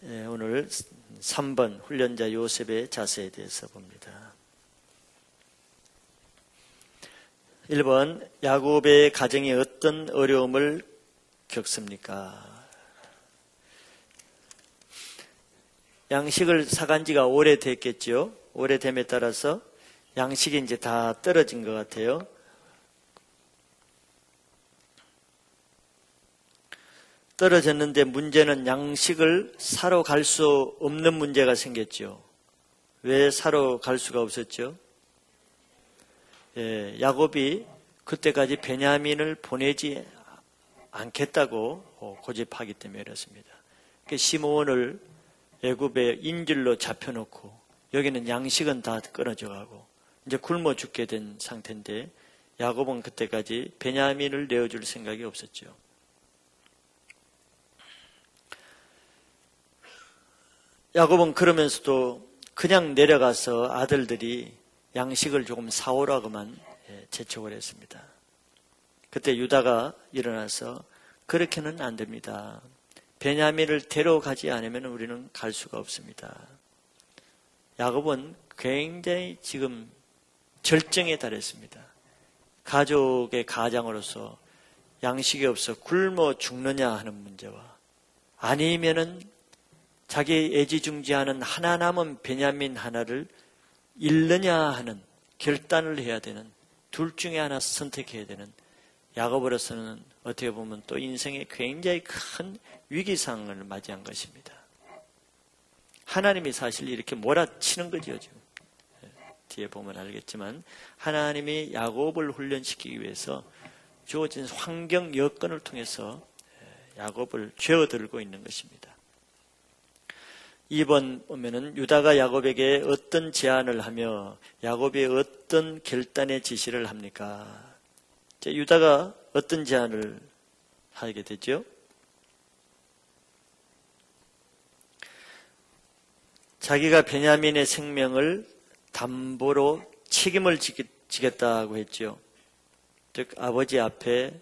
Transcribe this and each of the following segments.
오늘 3번 훈련자 요셉의 자세에 대해서 봅니다. 1번 야곱의 가정이 어떤 어려움을 겪습니까? 양식을 사간 지가 오래됐겠죠. 오래됨에 따라서 양식이 이제 다 떨어진 것 같아요. 떨어졌는데 문제는 양식을 사러 갈 수 없는 문제가 생겼죠. 왜 사러 갈 수가 없었죠? 야곱이 그때까지 베냐민을 보내지 않겠다고 고집하기 때문에 그렇습니다. 시므온을 애굽의 인질로 잡혀놓고 여기는 양식은 다 끊어져 가고 이제 굶어 죽게 된 상태인데 야곱은 그때까지 베냐민을 내어줄 생각이 없었죠. 야곱은 그러면서도 그냥 내려가서 아들들이 양식을 조금 사오라고만 재촉을 했습니다. 그때 유다가 일어나서 그렇게는 안 됩니다. 베냐민을 데려가지 않으면 우리는 갈 수가 없습니다. 야곱은 굉장히 지금 절정에 달했습니다. 가족의 가장으로서 양식이 없어 굶어 죽느냐 하는 문제와 아니면은 자기 애지중지하는 하나 남은 베냐민 하나를 잃느냐 하는 결단을 해야 되는, 둘 중에 하나 선택해야 되는 야곱으로서는 어떻게 보면 또 인생에 굉장히 큰 위기상을 맞이한 것입니다. 하나님이 사실 이렇게 몰아치는 거죠. 지금 뒤에 보면 알겠지만 하나님이 야곱을 훈련시키기 위해서 주어진 환경 여건을 통해서 야곱을 죄어들고 있는 것입니다. 2번 보면은 유다가 야곱에게 어떤 제안을 하며 야곱이 어떤 결단의 지시를 합니까? 유다가 어떤 제안을 하게 되죠? 자기가 베냐민의 생명을 담보로 책임을 지겠다고 했죠. 즉 아버지 앞에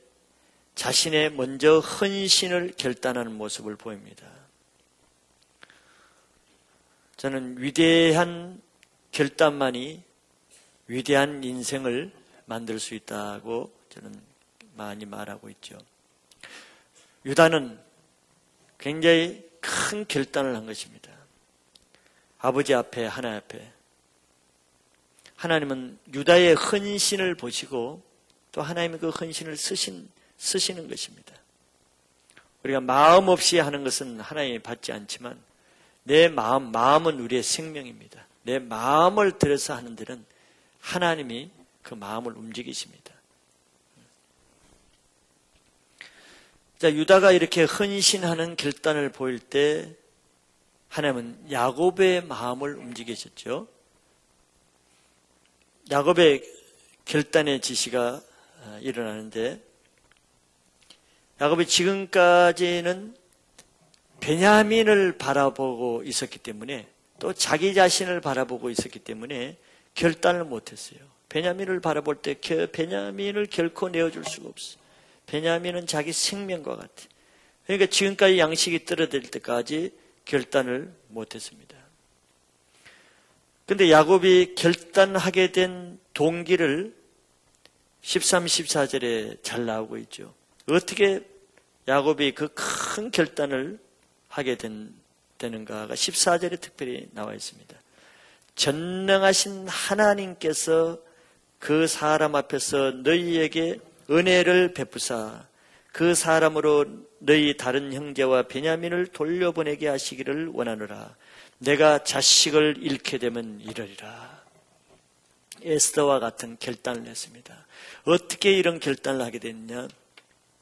자신의 먼저 헌신을 결단하는 모습을 보입니다. 저는 위대한 결단만이 위대한 인생을 만들 수 있다고 저는 많이 말하고 있죠. 유다는 굉장히 큰 결단을 한 것입니다. 아버지 앞에, 하나님 앞에. 하나님은 유다의 헌신을 보시고 또 하나님의 그 헌신을 쓰시는 것입니다. 우리가 마음 없이 하는 것은 하나님이 받지 않지만 내 마음은 우리의 생명입니다. 내 마음을 들여서 하는 데는 하나님이 그 마음을 움직이십니다. 자, 유다가 이렇게 헌신하는 결단을 보일 때 하나님은 야곱의 마음을 움직이셨죠. 야곱의 결단의 지시가 일어나는데 야곱이 지금까지는 베냐민을 바라보고 있었기 때문에 또 자기 자신을 바라보고 있었기 때문에 결단을 못했어요. 베냐민을 바라볼 때 베냐민을 결코 내어줄 수가 없어요. 베냐민은 자기 생명과 같아. 그러니까 지금까지 양식이 떨어질 때까지 결단을 못했습니다. 그런데 야곱이 결단하게 된 동기를 13, 14절에 잘 나오고 있죠. 어떻게 야곱이 그 큰 결단을 하게 되는가가 14절에 특별히 나와 있습니다. 전능하신 하나님께서 그 사람 앞에서 너희에게 은혜를 베푸사 그 사람으로 너희 다른 형제와 베냐민을 돌려보내게 하시기를 원하노라. 내가 자식을 잃게 되면 이러리라. 에스더와 같은 결단을 했습니다. 어떻게 이런 결단을 하게 됐냐?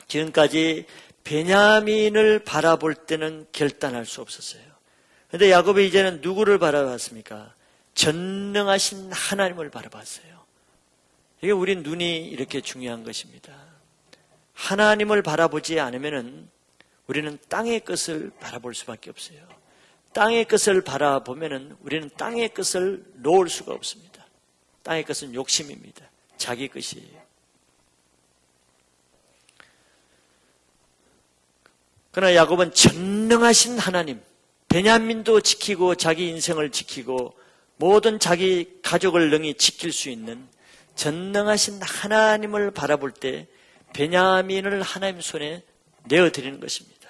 지금까지 베냐민을 바라볼 때는 결단할 수 없었어요. 그런데 야곱이 이제는 누구를 바라봤습니까? 전능하신 하나님을 바라봤어요. 이게 우리 눈이 이렇게 중요한 것입니다. 하나님을 바라보지 않으면 우리는 땅의 것을 바라볼 수밖에 없어요. 땅의 것을 바라보면 우리는 땅의 것을 놓을 수가 없습니다. 땅의 것은 욕심입니다. 자기 것이에요. 그러나 야곱은 전능하신 하나님, 베냐민도 지키고 자기 인생을 지키고 모든 자기 가족을 능히 지킬 수 있는 전능하신 하나님을 바라볼 때 베냐민을 하나님 손에 내어드리는 것입니다.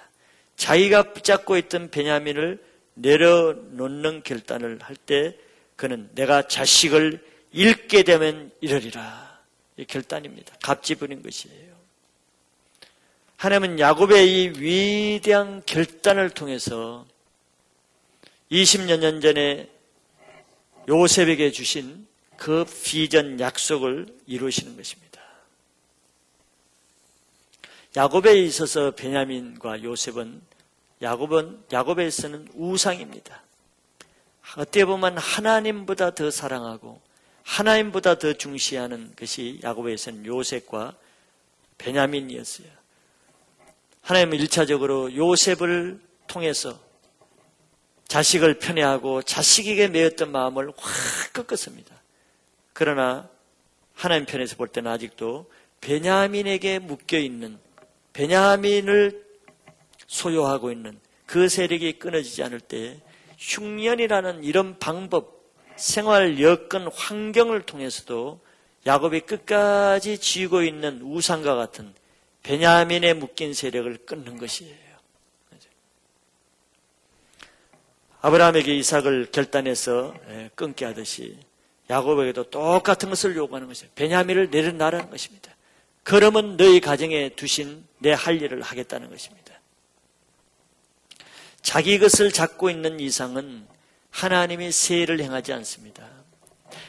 자기가 붙잡고 있던 베냐민을 내려놓는 결단을 할 때 그는 내가 자식을 잃게 되면 이러리라. 이 결단입니다. 값지 부린 것이에요. 하나님은 야곱의 이 위대한 결단을 통해서 20여 년 전에 요셉에게 주신 그 비전 약속을 이루시는 것입니다. 야곱에 있어서 베냐민과 요셉은 야곱에서는 우상입니다. 어떻게 보면 하나님보다 더 사랑하고 하나님보다 더 중시하는 것이 야곱에서는 요셉과 베냐민이었어요. 하나님은 1차적으로 요셉을 통해서 자식을 편애하고 자식에게 매였던 마음을 확 꺾었습니다. 그러나 하나님 편에서 볼 때는 아직도 베냐민에게 묶여있는, 베냐민을 소유하고 있는 그 세력이 끊어지지 않을 때 흉년이라는 이런 방법, 생활 여건, 환경을 통해서도 야곱이 끝까지 쥐고 있는 우상과 같은 베냐민에 묶인 세력을 끊는 것이에요. 아브라함에게 이삭을 결단해서 끊게 하듯이 야곱에게도 똑같은 것을 요구하는 것이에요. 베냐민을 내려놔라는 것입니다. 그러면 너희 가정에 두신 내 할 일을 하겠다는 것입니다. 자기 것을 잡고 있는 이상은 하나님이 새 일을 행하지 않습니다.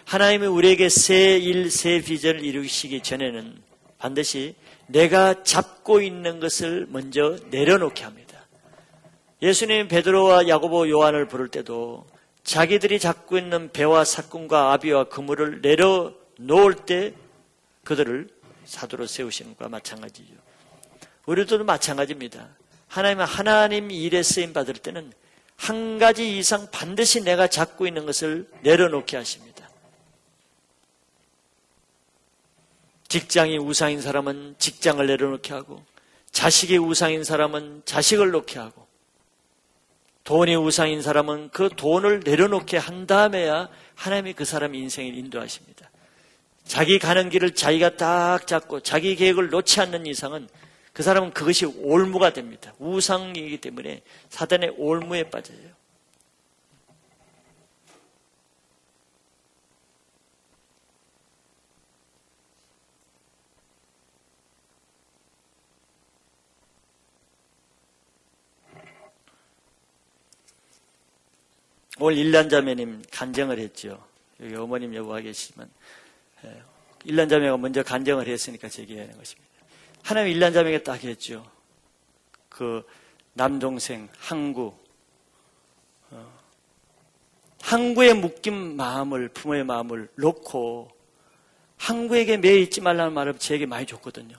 하나님이 우리에게 새 일, 새 비전을 이루시기 전에는 반드시 내가 잡고 있는 것을 먼저 내려놓게 합니다. 예수님 베드로와 야고보, 요한을 부를 때도 자기들이 잡고 있는 배와 삭군과 아비와 그물을 내려놓을 때 그들을 사도로 세우시는 것과 마찬가지죠. 우리도 마찬가지입니다. 하나님은 하나님 일에 쓰임 받을 때는 한 가지 이상 반드시 내가 잡고 있는 것을 내려놓게 하십니다. 직장이 우상인 사람은 직장을 내려놓게 하고, 자식이 우상인 사람은 자식을 놓게 하고, 돈이 우상인 사람은 그 돈을 내려놓게 한 다음에야 하나님이 그 사람의 인생을 인도하십니다. 자기 가는 길을 자기가 딱 잡고 자기 계획을 놓지 않는 이상은 그 사람은 그것이 올무가 됩니다. 우상이기 때문에 사단의 올무에 빠져요. 오늘 일란자매님 간증을 했죠. 여기 어머님 여부가 계시지만 일란자매가 먼저 간증을 했으니까 제기하는 것입니다. 하나님 일란자매가 딱 했죠. 그 남동생 항구에 묶인 마음을, 부모의 마음을 놓고 항구에게 매여 있지 말라는 말을 제게 많이 줬거든요.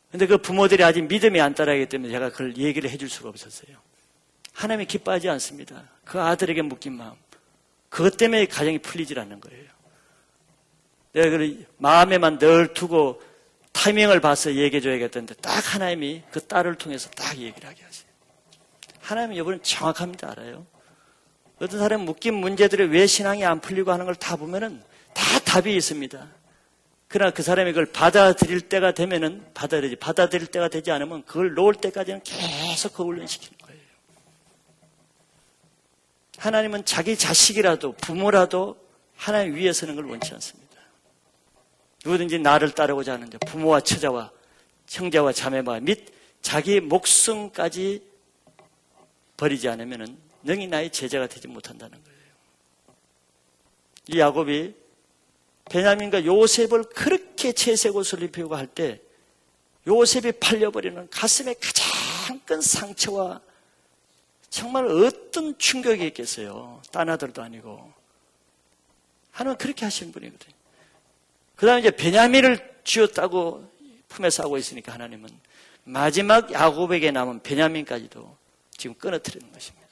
그런데 그 부모들이 아직 믿음이 안 따라하기 때문에 제가 그걸 얘기를 해줄 수가 없었어요. 하나님이 기뻐하지 않습니다. 그 아들에게 묶인 마음, 그것 때문에 가정이 풀리질 않는 거예요. 내가 그걸 마음에만 늘 두고 타이밍을 봐서 얘기해줘야겠다는데 딱 하나님이 그 딸을 통해서 딱 얘기를 하게 하세요. 하나님은 여러분 정확합니다. 알아요. 어떤 사람은 묶인 문제들이 왜 신앙이 안 풀리고 하는 걸 다 보면은 다 답이 있습니다. 그러나 그 사람이 그걸 받아들일 때가 되면은 받아들이지, 받아들일 때가 되지 않으면 그걸 놓을 때까지는 계속 그 훈련시키는 거예요. 하나님은 자기 자식이라도 부모라도 하나님 위에 서는 걸 원치 않습니다. 누구든지 나를 따르고자 하는데 부모와 처자와 형제와 자매와 및 자기 목숨까지 버리지 않으면 능히 나의 제자가 되지 못한다는 거예요. 이 야곱이 베냐민과 요셉을 그렇게 채색옷을 입히고 할 때 요셉이 팔려버리는 가슴에 가장 큰 상처와 정말 어떤 충격이 있겠어요. 딴 아들도 아니고. 하나님은 그렇게 하신 분이거든요. 그 다음에 이제 베냐민을 쥐었다고 품에 싸고 있으니까 하나님은 마지막 야곱에게 남은 베냐민까지도 지금 끊어뜨리는 것입니다.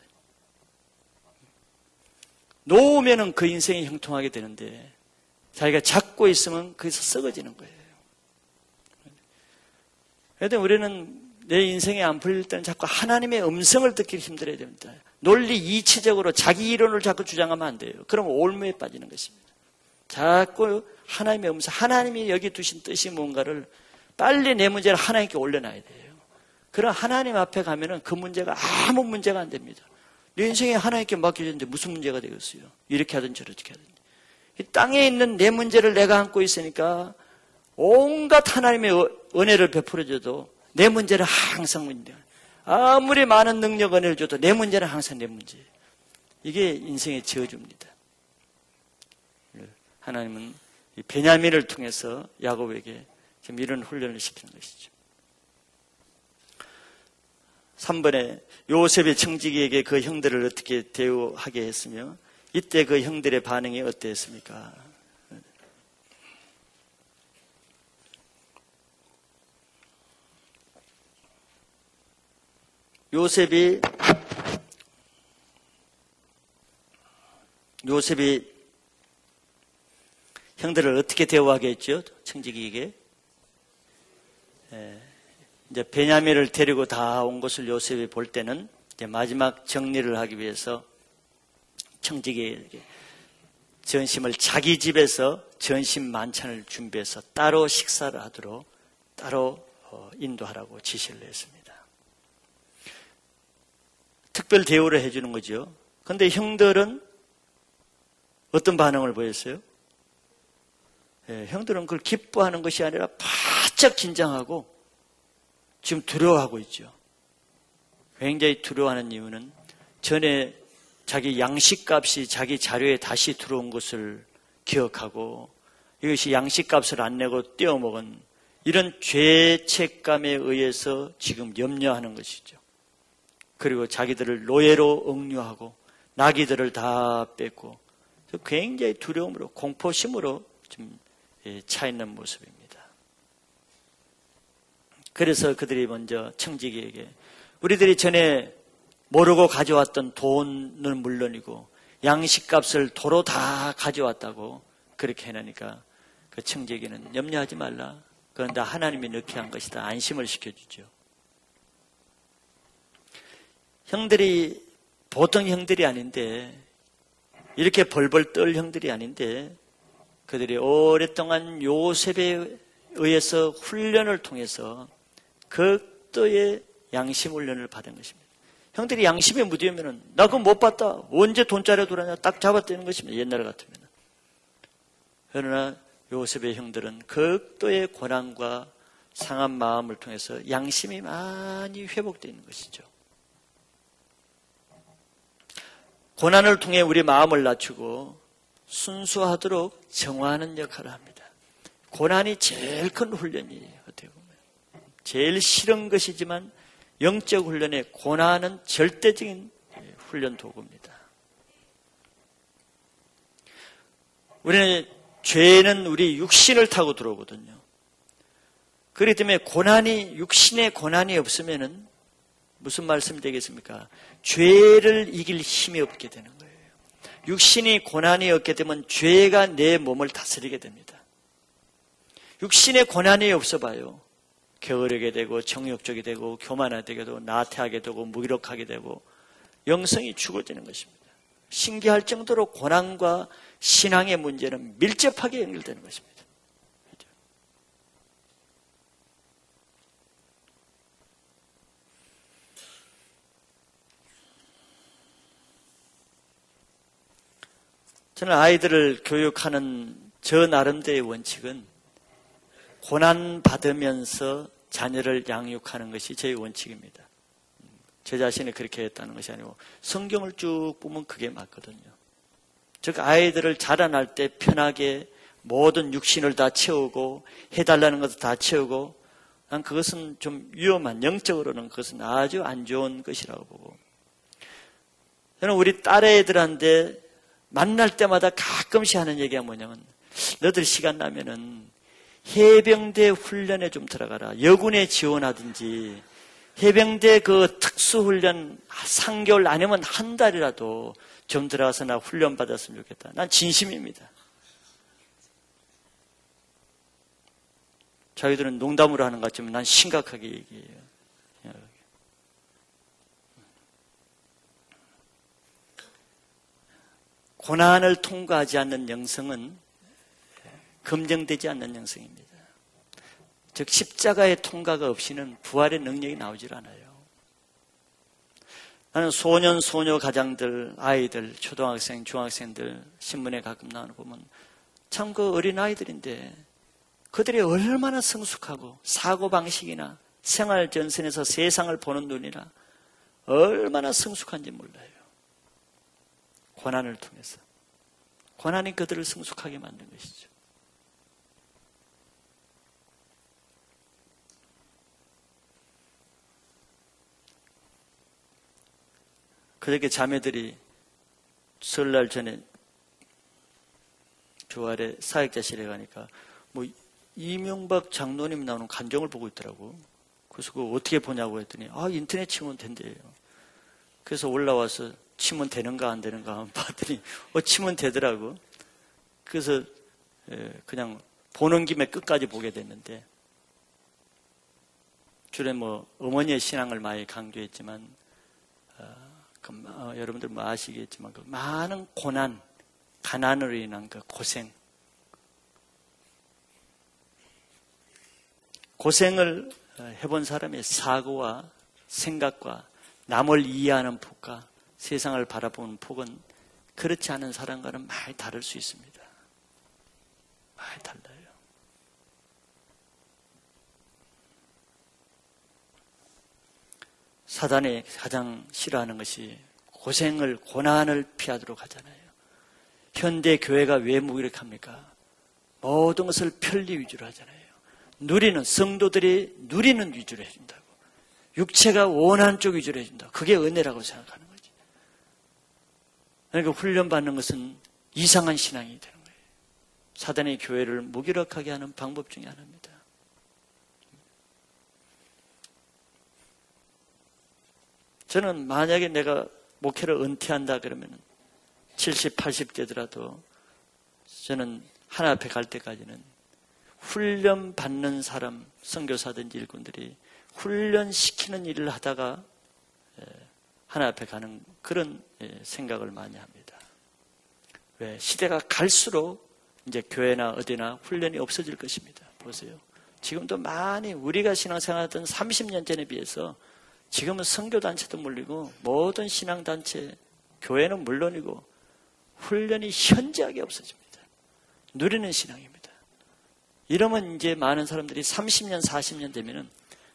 놓으면은 그 인생이 형통하게 되는데 자기가 잡고 있으면 거기서 썩어지는 거예요. 그런데 우리는 내 인생에 안 풀릴 때는 자꾸 하나님의 음성을 듣기 힘들어야 됩니다. 논리 이치적으로 자기 이론을 자꾸 주장하면 안 돼요. 그럼 올무에 빠지는 것입니다. 자꾸 하나님의 음성, 하나님이 여기 두신 뜻이 뭔가를 빨리 내 문제를 하나님께 올려놔야 돼요. 그럼 하나님 앞에 가면은 그 문제가 아무 문제가 안 됩니다. 내 인생에 하나님께 맡겨졌는데 무슨 문제가 되겠어요? 이렇게 하든 저렇게 하든. 이 땅에 있는 내 문제를 내가 안고 있으니까 온갖 하나님의 은혜를 베풀어줘도 내 문제는 항상 문제. 아무리 많은 능력 은혜를 줘도 내 문제는 항상 내 문제. 이게 인생의 저주입니다. 하나님은 이 베냐민을 통해서 야곱에게 지금 이런 훈련을 시키는 것이죠. 3번에 요셉의 청지기에게 그 형들을 어떻게 대우하게 했으며 이때 그 형들의 반응이 어땠습니까? 요셉이 형들을 어떻게 대우하게 했죠? 청지기에게. 이제 베냐민을 데리고 다 온 것을 요셉이 볼 때는 이제 마지막 정리를 하기 위해서 청지기에게 전심을 자기 집에서 전심 만찬을 준비해서 따로 식사를 하도록 따로 인도하라고 지시를 했습니다. 특별 대우를 해주는 거죠. 그런데 형들은 어떤 반응을 보였어요? 형들은 그걸 기뻐하는 것이 아니라 바짝 긴장하고 지금 두려워하고 있죠. 굉장히 두려워하는 이유는 전에 자기 양식값이 자기 자료에 다시 들어온 것을 기억하고 이것이 양식값을 안 내고 떼어먹은 이런 죄책감에 의해서 지금 염려하는 것이죠. 그리고 자기들을 노예로 억류하고 나귀들을 다 뺏고 굉장히 두려움으로 공포심으로 좀 차 있는 모습입니다. 그래서 그들이 먼저 청지기에게 우리들이 전에 모르고 가져왔던 돈은 물론이고 양식값을 도로 다 가져왔다고 그렇게 해놓으니까 그 청지기는 염려하지 말라. 그건 다 하나님이 넣게 한 것이다. 안심을 시켜주죠. 형들이 보통 형들이 아닌데 이렇게 벌벌 떨 형들이 아닌데 그들이 오랫동안 요셉에 의해서 훈련을 통해서 극도의 양심 훈련을 받은 것입니다. 형들이 양심에 무디면 나 그거 못 봤다. 언제 돈자리에 돌아냐 딱 잡아떼는 것입니다. 옛날 같으면. 그러나 요셉의 형들은 극도의 고난과 상한 마음을 통해서 양심이 많이 회복되어 있는 것이죠. 고난을 통해 우리 마음을 낮추고 순수하도록 정화하는 역할을 합니다. 고난이 제일 큰 훈련이에요. 어떻게 보면. 제일 싫은 것이지만 영적 훈련에 고난은 절대적인 훈련 도구입니다. 우리는 죄는 우리 육신을 타고 들어오거든요. 그렇기 때문에 육신의 고난이 없으면은 무슨 말씀이 되겠습니까? 죄를 이길 힘이 없게 되는 거예요. 육신이 고난이 없게 되면 죄가 내 몸을 다스리게 됩니다. 육신의 고난이 없어 봐요. 게으르게 되고 정욕적이 되고 교만하게 되고 나태하게 되고 무기력하게 되고 영성이 죽어지는 것입니다. 신기할 정도로 고난과 신앙의 문제는 밀접하게 연결되는 것입니다. 저는 아이들을 교육하는 저 나름대로의 원칙은 고난받으면서 자녀를 양육하는 것이 제 원칙입니다. 제 자신이 그렇게 했다는 것이 아니고 성경을 쭉 보면 그게 맞거든요. 즉 아이들을 자라날 때 편하게 모든 육신을 다 채우고 해달라는 것을 다 채우고 난 그것은 좀 위험한, 영적으로는 그것은 아주 안 좋은 것이라고 보고 저는 우리 딸애들한테 만날 때마다 가끔씩 하는 얘기가 뭐냐면 너들 시간 나면은 해병대 훈련에 좀 들어가라. 여군에 지원하든지 해병대 그 특수훈련 3개월 아니면 한 달이라도 좀 들어가서 나 훈련 받았으면 좋겠다. 난 진심입니다. 자기들은 농담으로 하는 것 같지만 난 심각하게 얘기해요. 고난을 통과하지 않는 영성은 검증되지 않는 영성입니다. 즉 십자가의 통과가 없이는 부활의 능력이 나오질 않아요. 나는 소년, 소녀 가장들, 아이들, 초등학생, 중학생들 신문에 가끔 나오는 보면 참 그 어린 아이들인데 그들이 얼마나 성숙하고 사고방식이나 생활 전선에서 세상을 보는 눈이나 얼마나 성숙한지 몰라요. 고난을 통해서. 고난이 그들을 성숙하게 만든 것이죠. 그렇게 자매들이 설날 전에 주말에 사역자실에 가니까 뭐 이명박 장로님 나오는 간정을 보고 있더라고. 그래서 그거 어떻게 보냐고 했더니 인터넷 치면 된대요. 그래서 올라와서 치면 되는가 안 되는가 한번 봤더니 치면 되더라고. 그래서 그냥 보는 김에 끝까지 보게 됐는데 주로 뭐 어머니의 신앙을 많이 강조했지만 여러분들 뭐 아시겠지만 그 많은 고난, 가난으로 인한 그 고생을 해본 사람의 사고와 생각과 남을 이해하는 폭과 세상을 바라보는 폭은 그렇지 않은 사람과는 많이 다를 수 있습니다. 많이 달라요. 사단이 가장 싫어하는 것이 고난을 피하도록 하잖아요. 현대 교회가 왜 무기력합니까? 모든 것을 편리 위주로 하잖아요. 성도들이 누리는 위주로 해준다고. 육체가 원하는 쪽 위주로 해준다. 그게 은혜라고 생각하는 거지. 그러니까 훈련받는 것은 이상한 신앙이 되는 거예요. 사단이 교회를 무기력하게 하는 방법 중에 하나입니다. 저는 만약에 내가 목회를 은퇴한다 그러면 70, 80대더라도 저는 하나 앞에 갈 때까지는 훈련받는 사람, 선교사든지 일꾼들이 훈련시키는 일을 하다가 하나 앞에 가는 그런 생각을 많이 합니다. 왜? 시대가 갈수록 이제 교회나 어디나 훈련이 없어질 것입니다. 보세요. 지금도 많이 우리가 신앙생활하던 30년 전에 비해서 지금은 선교단체도 물리고 모든 신앙단체, 교회는 물론이고 훈련이 현저하게 없어집니다. 누리는 신앙입니다. 이러면 이제 많은 사람들이 30년, 40년 되면은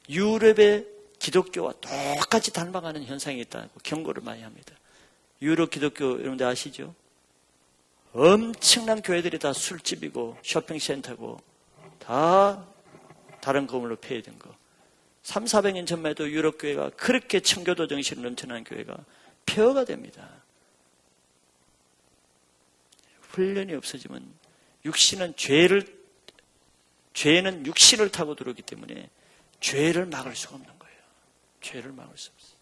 유럽의 기독교와 똑같이 닮아가는 현상이 있다고 경고를 많이 합니다. 유럽 기독교 여러분들 아시죠? 엄청난 교회들이 다 술집이고 쇼핑센터고 다 다른 건물로 폐해된 거. 300, 400년 전만 해도 유럽 교회가 그렇게 청교도 정신을 넘쳐나는 교회가 폐허가 됩니다. 훈련이 없어지면 죄는 육신을 타고 들어오기 때문에 죄를 막을 수가 없는 거예요. 죄를 막을 수 없어요.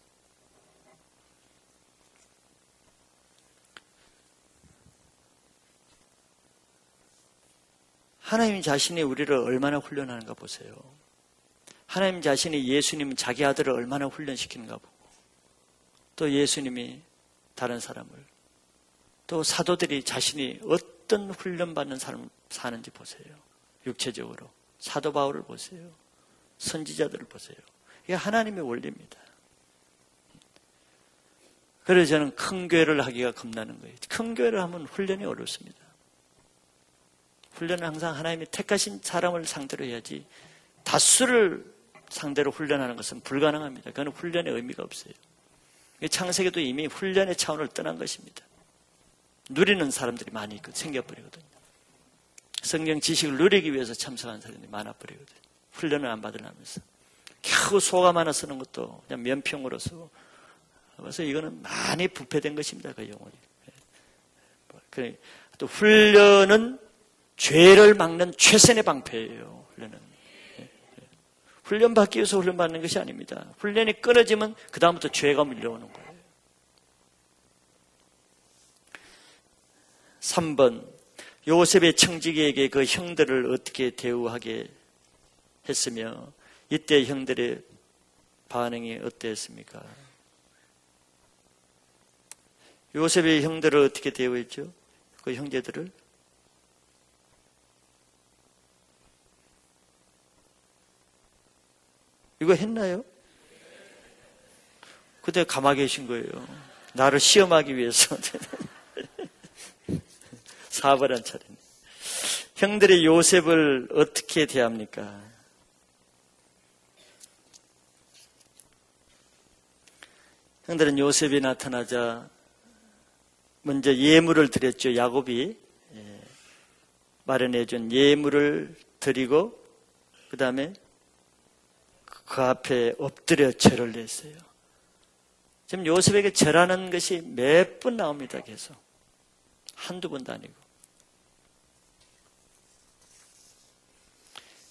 하나님 자신이 우리를 얼마나 훈련하는가 보세요. 하나님 자신이 예수님 자기 아들을 얼마나 훈련시키는가 보고 또 예수님이 다른 사람을 또 사도들이 자신이 어떤 훈련받는 삶을 사는지 보세요. 육체적으로 사도 바울을 보세요. 선지자들을 보세요. 이게 하나님의 원리입니다. 그래서 저는 큰 교회를 하기가 겁나는 거예요. 큰 교회를 하면 훈련이 어렵습니다. 훈련은 항상 하나님이 택하신 사람을 상대로 해야지 다수를 상대로 훈련하는 것은 불가능합니다. 그건 훈련의 의미가 없어요. 창세기도 이미 훈련의 차원을 떠난 것입니다. 누리는 사람들이 많이 생겨버리거든요. 성경 지식을 누리기 위해서 참석하는 사람들이 많아버리거든요. 훈련을 안 받으려면서. 겨우 소감 하나 쓰는 것도 그냥 면평으로 쓰고. 그래서 이거는 많이 부패된 것입니다. 그 영혼이. 또 훈련은 죄를 막는 최선의 방패예요. 훈련은. 훈련받기 위해서 훈련받는 것이 아닙니다. 훈련이 끊어지면 그 다음부터 죄가 밀려오는 거예요. 3번 요셉의 청지기에게 그 형들을 어떻게 대우하게 했으며 이때 형들의 반응이 어땠습니까? 요셉의 형들을 어떻게 대우했죠? 그 형제들을? 이거 했나요? 그때 가만히 계신 거예요. 나를 시험하기 위해서. 사업을 한 차례네. 형들이 요셉을 어떻게 대합니까? 형들은 요셉이 나타나자 먼저 예물을 드렸죠. 야곱이 마련해준 예물을 드리고 그 다음에 그 앞에 엎드려 절을 했어요. 지금 요셉에게 절하는 것이 몇 번 나옵니다. 계속. 한두 번도 아니고.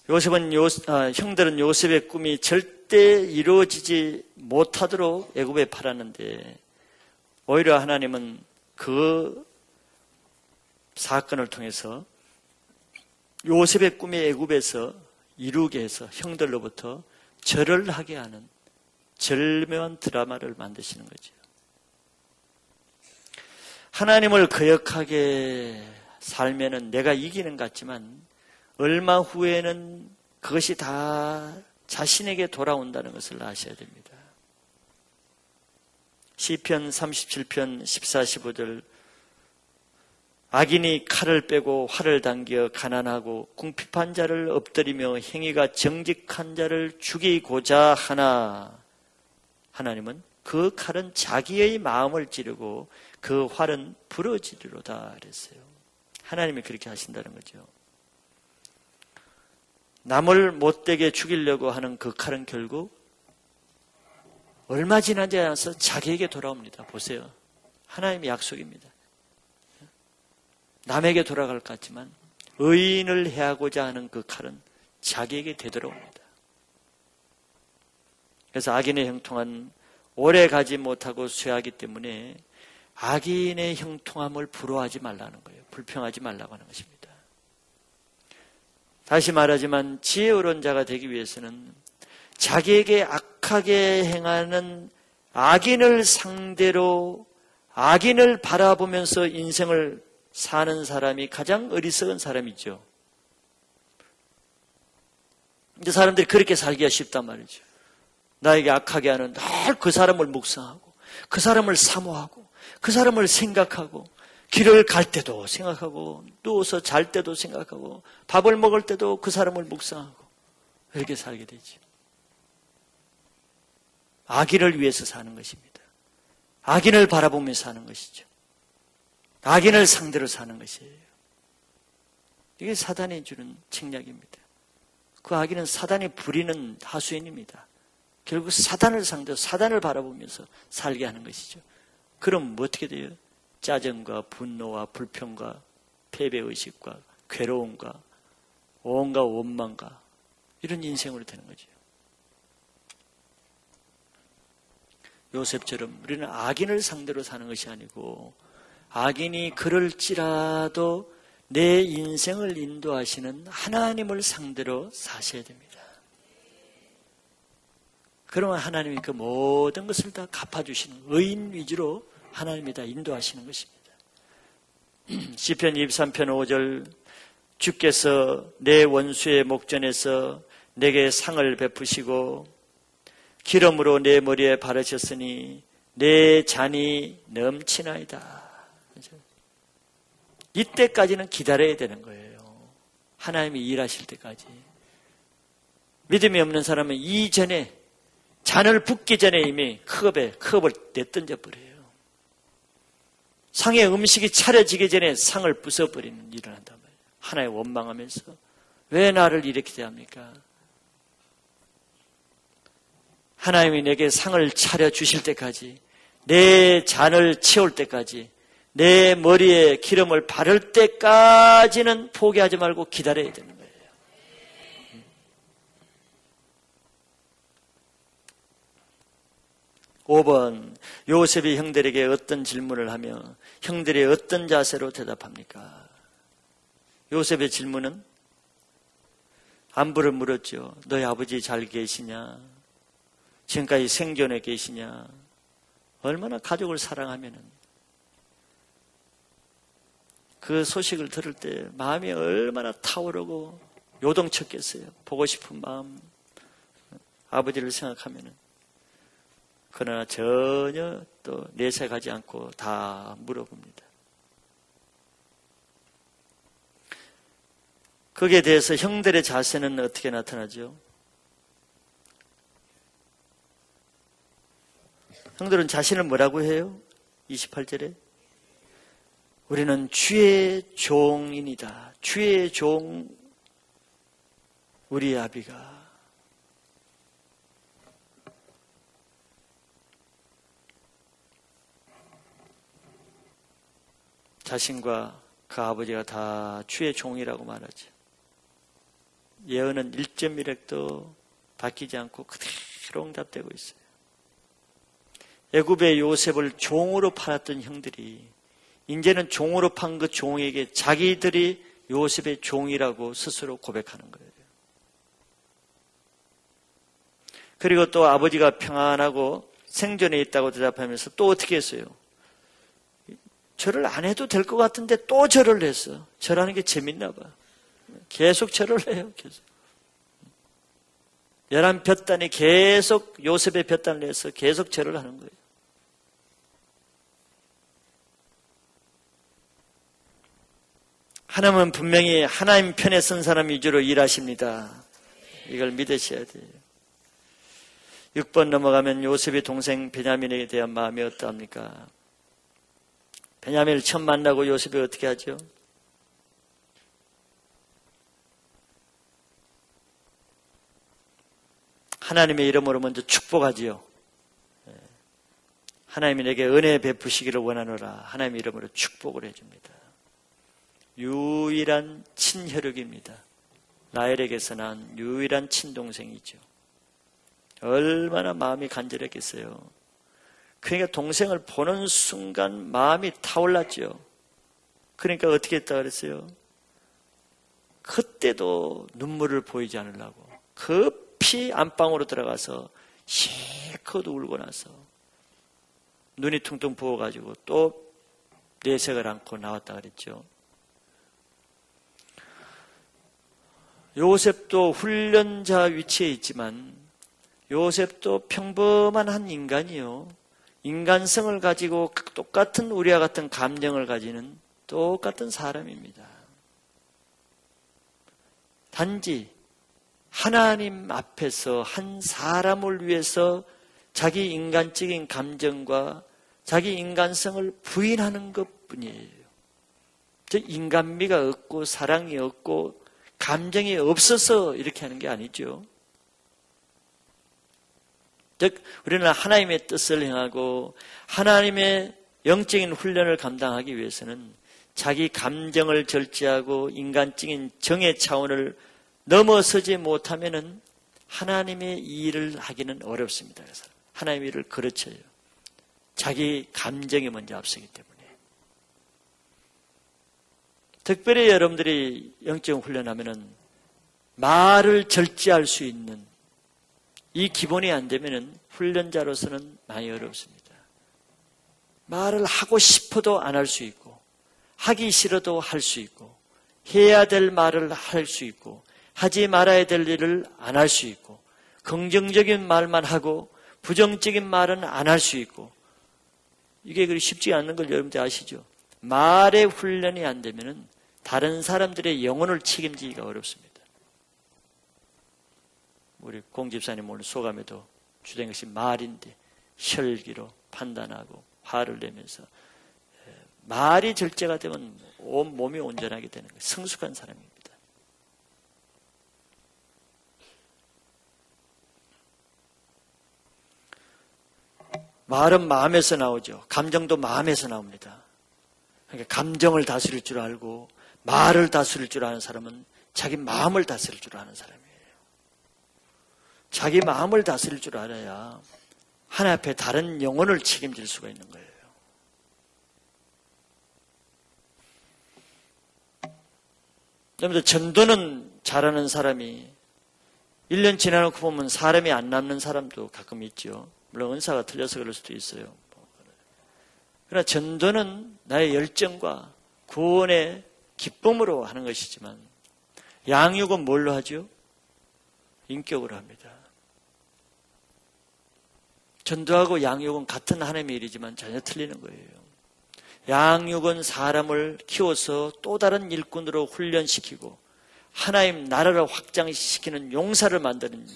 형들은 요셉의 꿈이 절대 이루어지지 못하도록 애굽에 팔았는데 오히려 하나님은 그 사건을 통해서 요셉의 꿈이 애굽에서 이루게 해서 형들로부터 절을 하게 하는 절묘한 드라마를 만드시는 거죠. 하나님을 거역하게 살면은 내가 이기는 것 같지만 얼마 후에는 그것이 다 자신에게 돌아온다는 것을 아셔야 됩니다. 시편 37편 14, 15절 악인이 칼을 빼고 활을 당겨 가난하고 궁핍한 자를 엎드리며 행위가 정직한 자를 죽이고자 하나 하나님은 그 칼은 자기의 마음을 찌르고 그 활은 부러지리로다 그랬어요. 하나님이 그렇게 하신다는 거죠. 남을 못되게 죽이려고 하는 그 칼은 결국 얼마 지나지 않아서 자기에게 돌아옵니다. 보세요. 하나님의 약속입니다. 남에게 돌아갈 것 같지만 의인을 해하고자 하는 그 칼은 자기에게 되돌아옵니다. 그래서 악인의 형통한 오래 가지 못하고 쇠하기 때문에 악인의 형통함을 부러워하지 말라는 거예요. 불평하지 말라고 하는 것입니다. 다시 말하지만 지혜로운 자가 되기 위해서는 자기에게 악하게 행하는 악인을 상대로 악인을 바라보면서 인생을 사는 사람이 가장 어리석은 사람이죠. 이제 사람들이 그렇게 살기가 쉽단 말이죠. 나에게 악하게 하는 늘 그 사람을 묵상하고 그 사람을 사모하고 그 사람을 생각하고 길을 갈 때도 생각하고 누워서 잘 때도 생각하고 밥을 먹을 때도 그 사람을 묵상하고 이렇게 살게 되죠. 악인을 위해서 사는 것입니다. 악인을 바라보면서 사는 것이죠. 악인을 상대로 사는 것이에요. 이게 사단이 주는 책략입니다. 그 악인은 사단이 부리는 하수인입니다. 결국 사단을 상대로 사단을 바라보면서 살게 하는 것이죠. 그럼 어떻게 돼요? 짜증과 분노와 불평과 패배의식과 괴로움과 온갖 원망과 이런 인생으로 되는 거죠. 요셉처럼 우리는 악인을 상대로 사는 것이 아니고 악인이 그럴지라도 내 인생을 인도하시는 하나님을 상대로 사셔야 됩니다. 그러면 하나님이 그 모든 것을 다 갚아주시는 의인 위주로 하나님이 다 인도하시는 것입니다. 시편 23편 5절 주께서 내 원수의 목전에서 내게 상을 베푸시고 기름으로 내 머리에 바르셨으니 내 잔이 넘치나이다. 이때까지는 기다려야 되는 거예요. 하나님이 일하실 때까지. 믿음이 없는 사람은 이전에 잔을 붓기 전에 이미 컵을 내던져 버려요. 상에 음식이 차려지기 전에 상을 부숴버리는 일을 한단 말이에요. 하나에 원망하면서 왜 나를 이렇게 대합니까? 하나님이 내게 상을 차려주실 때까지 내 잔을 채울 때까지 내 머리에 기름을 바를 때까지는 포기하지 말고 기다려야 되는 거예요. 5번 요셉이 형들에게 어떤 질문을 하며 형들이 어떤 자세로 대답합니까? 요셉의 질문은 안부를 물었죠. 너희 아버지 잘 계시냐? 지금까지 생존해 계시냐? 얼마나 가족을 사랑하면은 그 소식을 들을 때 마음이 얼마나 타오르고 요동쳤겠어요. 보고 싶은 마음, 아버지를 생각하면은. 그러나 전혀 또 내색하지 않고 다 물어봅니다. 거기에 대해서 형들의 자세는 어떻게 나타나죠? 형들은 자신을 뭐라고 해요? 28절에 우리는 주의 종입니다. 주의 종 우리 아비가 자신과 그 아버지가 다 주의 종이라고 말하죠. 예언은 1.1획도 바뀌지 않고 그대로 응답되고 있어요. 애굽의 요셉을 종으로 팔았던 형들이 이제는 종으로 판 그 종에게 자기들이 요셉의 종이라고 스스로 고백하는 거예요. 그리고 또 아버지가 평안하고 생존해 있다고 대답하면서 또 어떻게 했어요? 절을 안 해도 될 것 같은데 또 절을 했어. 절하는 게 재밌나 봐. 계속 절을 해요. 계속. 11볕단이 계속 요셉의 볕단을 해서 계속 절을 하는 거예요. 하나님은 분명히 하나님 편에 선 사람 위주로 일하십니다. 이걸 믿으셔야 돼요. 6번 넘어가면 요셉의 동생 베냐민에 대한 마음이 어떠합니까? 베냐민을 처음 만나고 요셉이 어떻게 하죠? 하나님의 이름으로 먼저 축복하지요. 하나님이 내게 은혜 베푸시기를 원하노라. 하나님의 이름으로 축복을 해줍니다. 유일한 친혈육입니다. 라헬에게서 난 유일한 친동생이죠. 얼마나 마음이 간절했겠어요. 그러니까 동생을 보는 순간 마음이 타올랐죠. 그러니까 어떻게 했다 그랬어요? 그때도 눈물을 보이지 않으려고 급히 안방으로 들어가서 실컷 울고 나서 눈이 퉁퉁 부어가지고 또 내색을 안고 나왔다 그랬죠. 요셉도 훈련자 위치에 있지만 요셉도 평범한 한 인간이요. 인간성을 가지고 똑같은 우리와 같은 감정을 가지는 똑같은 사람입니다. 단지 하나님 앞에서 한 사람을 위해서 자기 인간적인 감정과 자기 인간성을 부인하는 것뿐이에요. 즉 인간미가 없고 사랑이 없고 감정이 없어서 이렇게 하는 게 아니죠. 즉 우리는 하나님의 뜻을 행하고 하나님의 영적인 훈련을 감당하기 위해서는 자기 감정을 절제하고 인간적인 정의 차원을 넘어서지 못하면은 하나님의 일을 하기는 어렵습니다. 그래서 하나님의 일을 그르쳐요. 자기 감정이 먼저 앞서기 때문에. 특별히 여러분들이 영적 훈련하면은 말을 절제할 수 있는 이 기본이 안 되면은 훈련자로서는 많이 어렵습니다. 말을 하고 싶어도 안 할 수 있고, 하기 싫어도 할 수 있고, 해야 될 말을 할 수 있고, 하지 말아야 될 일을 안 할 수 있고, 긍정적인 말만 하고 부정적인 말은 안 할 수 있고, 이게 그리 쉽지 않은 걸 여러분들 아시죠? 말의 훈련이 안 되면은 다른 사람들의 영혼을 책임지기가 어렵습니다. 우리 공 집사님 오늘 소감에도 주된 것이 말인데 혈기로 판단하고 화를 내면서 말이 절제가 되면 온 몸이 온전하게 되는 거예요. 성숙한 사람입니다. 말은 마음에서 나오죠. 감정도 마음에서 나옵니다. 그러니까 감정을 다스릴 줄 알고 말을 다스릴 줄 아는 사람은 자기 마음을 다스릴 줄 아는 사람이에요. 자기 마음을 다스릴 줄 알아야 하나님 앞에 다른 영혼을 책임질 수가 있는 거예요. 여러분들 전도는 잘하는 사람이 1년 지나놓고 보면 사람이 안 남는 사람도 가끔 있죠. 물론 은사가 틀려서 그럴 수도 있어요. 그러나 전도는 나의 열정과 구원의 기쁨으로 하는 것이지만 양육은 뭘로 하죠? 인격으로 합니다. 전도하고 양육은 같은 하나님의 일이지만 전혀 틀리는 거예요. 양육은 사람을 키워서 또 다른 일꾼으로 훈련시키고 하나님 나라를 확장시키는 용사를 만드는,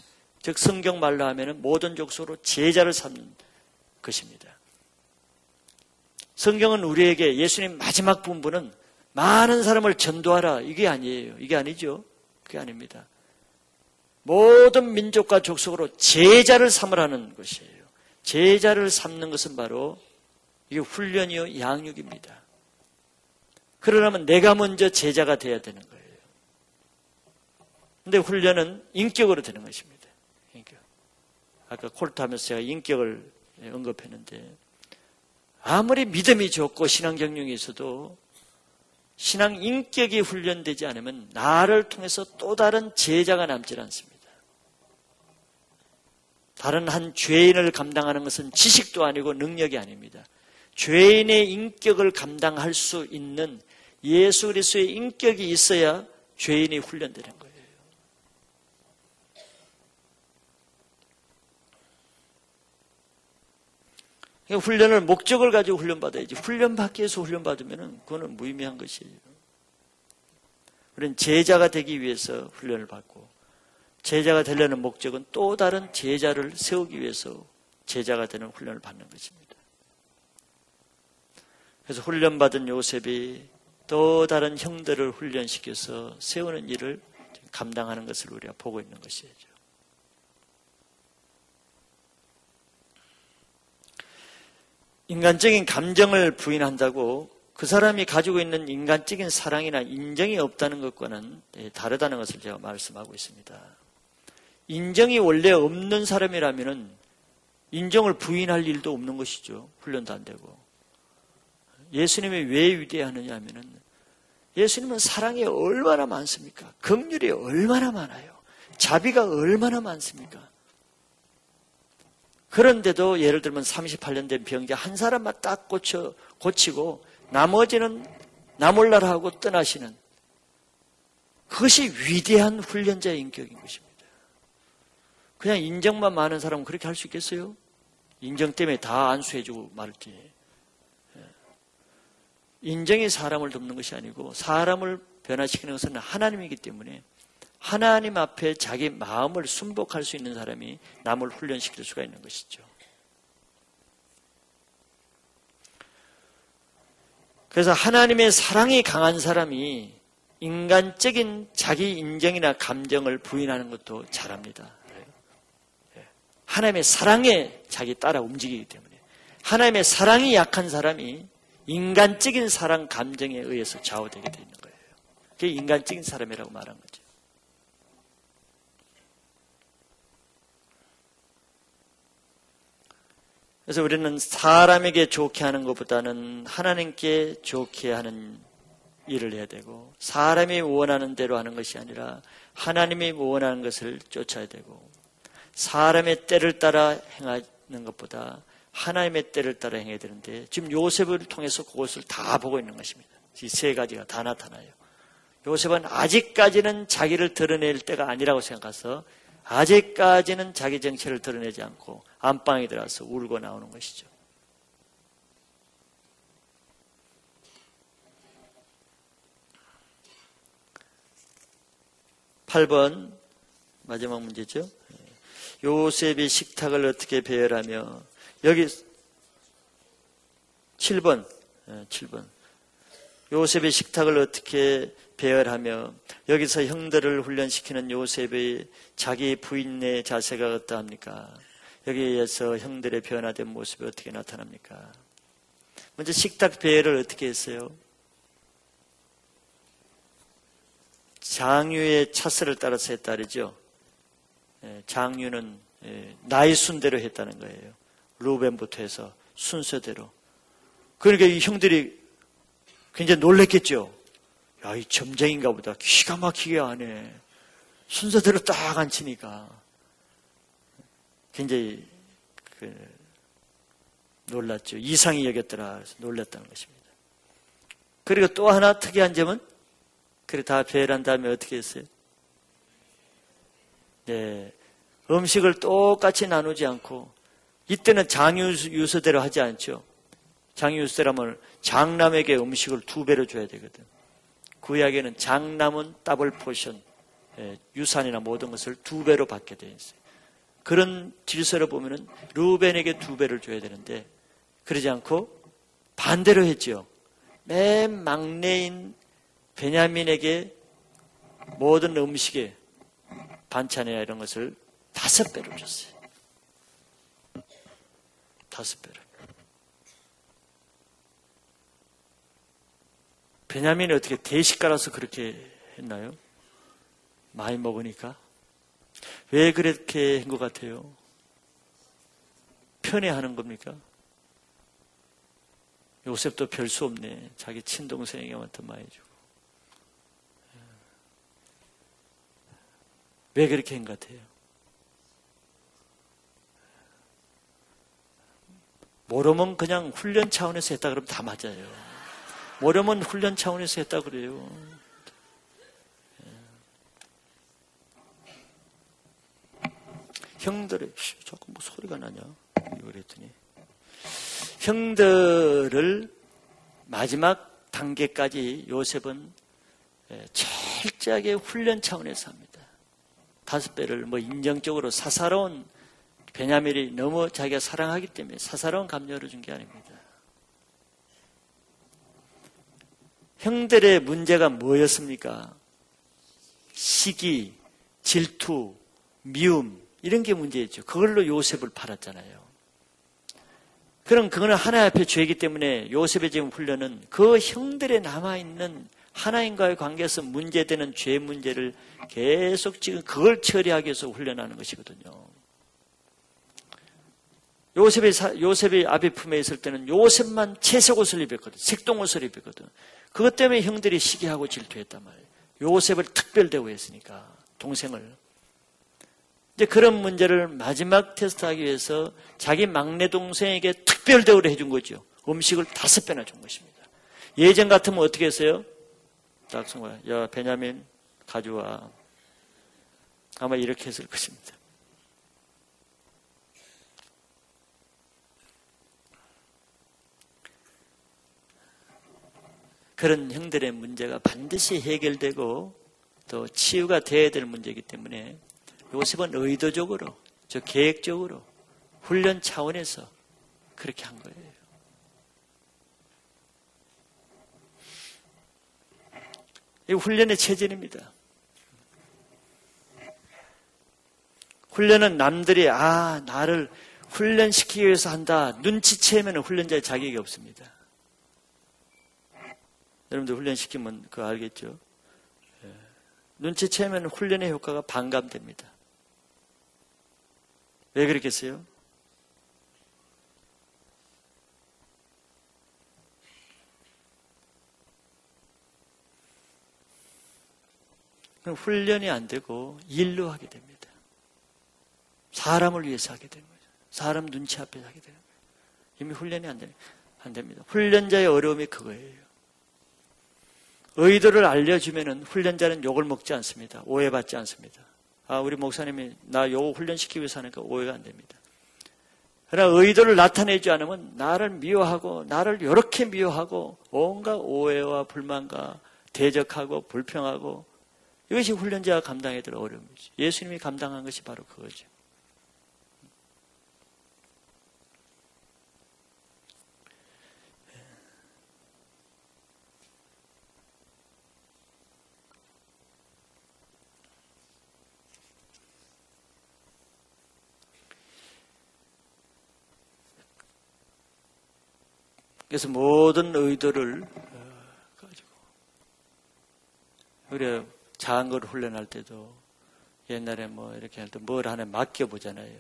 즉 성경 말로 하면 모든 족속으로 제자를 삼는 것입니다. 성경은 우리에게 예수님 마지막 분부는 많은 사람을 전도하라, 이게 아니에요. 이게 아니죠. 그게 아닙니다. 모든 민족과 족속으로 제자를 삼으라는 것이에요. 제자를 삼는 것은 바로 이게 훈련이요 양육입니다. 그러려면 내가 먼저 제자가 돼야 되는 거예요. 근데 훈련은 인격으로 되는 것입니다. 인격. 아까 콜트 하면서 제가 인격을 언급했는데, 아무리 믿음이 좋고 신앙 경륜이 있어도 신앙 인격이 훈련되지 않으면 나를 통해서 또 다른 제자가 남질 않습니다. 다른 한 죄인을 감당하는 것은 지식도 아니고 능력이 아닙니다. 죄인의 인격을 감당할 수 있는 예수 그리스도의 인격이 있어야 죄인이 훈련되는 거예요. 훈련을 목적을 가지고 훈련받아야지, 훈련받기 위해서 훈련받으면 그거는 무의미한 것이에요. 우리는 제자가 되기 위해서 훈련을 받고, 제자가 되려는 목적은 또 다른 제자를 세우기 위해서 제자가 되는 훈련을 받는 것입니다. 그래서 훈련받은 요셉이 또 다른 형들을 훈련시켜서 세우는 일을 감당하는 것을 우리가 보고 있는 것이죠. 인간적인 감정을 부인한다고 그 사람이 가지고 있는 인간적인 사랑이나 인정이 없다는 것과는 다르다는 것을 제가 말씀하고 있습니다. 인정이 원래 없는 사람이라면 인정을 부인할 일도 없는 것이죠. 훈련도 안 되고. 예수님이 왜 위대하느냐 하면은, 예수님은 사랑이 얼마나 많습니까? 긍휼이 얼마나 많아요. 자비가 얼마나 많습니까? 그런데도 예를 들면 38년 된 병자 한 사람만 딱 고치고 나머지는 나 몰라라 하고 떠나시는, 그것이 위대한 훈련자의 인격인 것입니다. 그냥 인정만 많은 사람은 그렇게 할 수 있겠어요? 인정 때문에 다 안수해주고 말지. 인정이 사람을 돕는 것이 아니고 사람을 변화시키는 것은 하나님이기 때문에 하나님 앞에 자기 마음을 순복할 수 있는 사람이 남을 훈련시킬 수가 있는 것이죠. 그래서 하나님의 사랑이 강한 사람이 인간적인 자기 인정이나 감정을 부인하는 것도 잘합니다. 하나님의 사랑에 자기 따라 움직이기 때문에. 하나님의 사랑이 약한 사람이 인간적인 사랑 감정에 의해서 좌우되게 되는 거예요. 그게 인간적인 사람이라고 말한 거죠. 그래서 우리는 사람에게 좋게 하는 것보다는 하나님께 좋게 하는 일을 해야 되고, 사람이 원하는 대로 하는 것이 아니라 하나님이 원하는 것을 쫓아야 되고, 사람의 때를 따라 행하는 것보다 하나님의 때를 따라 행해야 되는데, 지금 요셉을 통해서 그것을 다 보고 있는 것입니다. 이 세 가지가 다 나타나요. 요셉은 아직까지는 자기를 드러낼 때가 아니라고 생각해서 아직까지는 자기 정체를 드러내지 않고 안방에 들어가서 울고 나오는 것이죠. (8번) 마지막 문제죠. 요셉이 식탁을 어떻게 배열하며, 여기 7번 요셉의 식탁을 어떻게 배열하며, 여기서 형들을 훈련시키는 요셉의 자기 부인의 자세가 어떠합니까? 여기에서 형들의 변화된 모습이 어떻게 나타납니까? 먼저 식탁 배열을 어떻게 했어요? 장유의 차슬을 따라서 했다 그러죠. 장유는 나이 순대로 했다는 거예요. 루벤부터 해서 순서대로. 그러니까 이 형들이 굉장히 놀랬겠죠. 야, 이 점쟁인가 보다. 기가 막히게 하네. 순서대로 딱 앉히니까. 굉장히 놀랐죠. 이상히 여겼더라. 그래서 놀랐다는 것입니다. 그리고 또 하나 특이한 점은, 그래 다 배열한 다음에 어떻게 했어요? 네, 음식을 똑같이 나누지 않고, 이때는 장유서대로 하지 않죠. 장유서대라면 장남에게 음식을 2배로 줘야 되거든. 구약에는 장남은 더블 포션, 유산이나 모든 것을 2배로 받게 되어 있어요. 그런 질서를 보면은 루벤에게 2배를 줘야 되는데, 그러지 않고 반대로 했죠. 맨 막내인 베냐민에게 모든 음식에 반찬이나 이런 것을 5배로 줬어요. 5배를. 베냐민이 어떻게 대식가라서 그렇게 했나요? 많이 먹으니까. 왜 그렇게 한 것 같아요? 편애하는 겁니까? 요셉도 별 수 없네. 자기 친동생에게만 더 많이 주고. 왜 그렇게 한 것 같아요? 모르면 그냥 훈련 차원에서 했다 그러면 다 맞아요. 모르면 훈련 차원에서 했다 그래요. 형들이 자꾸 뭐 소리가 나냐? 그랬더니 형들을 마지막 단계까지 요셉은 철저하게 훈련 차원에서 합니다. 5배를 뭐 인정적으로 사사로운 베냐민이 너무 자기가 사랑하기 때문에 사사로운 감정을 준 게 아닙니다. 형들의 문제가 뭐였습니까? 시기, 질투, 미움 이런 게 문제였죠. 그걸로 요셉을 팔았잖아요. 그럼 그거는 하나님 앞에 죄이기 때문에 요셉의 지금 훈련은 그 형들에 남아있는 하나님과의 관계에서 문제되는 죄 문제를 계속 지금 그걸 처리하기 위해서 훈련하는 것이거든요. 요셉이 아비 품에 있을 때는 요셉만 채색 옷을 입었거든. 색동 옷을 입었거든. 그것 때문에 형들이 시기하고 질투했단 말이에요. 요셉을 특별 대우했으니까, 동생을. 이제 그런 문제를 마지막 테스트하기 위해서 자기 막내 동생에게 특별 대우를 해준 거죠. 음식을 5배나 준 것입니다. 예전 같으면 어떻게 했어요? 딱 정말, 야, 베냐민 가져와. 아마 이렇게 했을 것입니다. 그런 형들의 문제가 반드시 해결되고 또 치유가 돼야 될 문제이기 때문에 요셉은 의도적으로, 계획적으로 훈련 차원에서 그렇게 한 거예요. 이 훈련의 체질입니다. 훈련은 남들이 나를 훈련시키기 위해서 한다. 눈치채면 훈련자의 자격이 없습니다. 여러분들 훈련시키면 그거 알겠죠? 눈치채면 훈련의 효과가 반감됩니다. 왜 그렇겠어요? 그럼 훈련이 안 되고 일로 하게 됩니다. 사람을 위해서 하게 되는 거죠. 사람 눈치 앞에서 하게 되는 거예요. 이미 훈련이 안 됩니다. 훈련자의 어려움이 그거예요. 의도를 알려주면은 훈련자는 욕을 먹지 않습니다. 오해받지 않습니다. 우리 목사님이 나 요거 훈련시키기 위해서 하니까 오해가 안 됩니다. 그러나 의도를 나타내지 않으면 나를 미워하고 나를 이렇게 미워하고 온갖 오해와 불만과 대적하고 불평하고 이것이 훈련자가 감당해야 될 어려움이죠. 예수님이 감당한 것이 바로 그거죠. 그래서 모든 의도를 가지고 우리가 작은 걸 훈련할 때도 옛날에 뭐 이렇게 할 때 뭘 하나 맡겨보잖아요.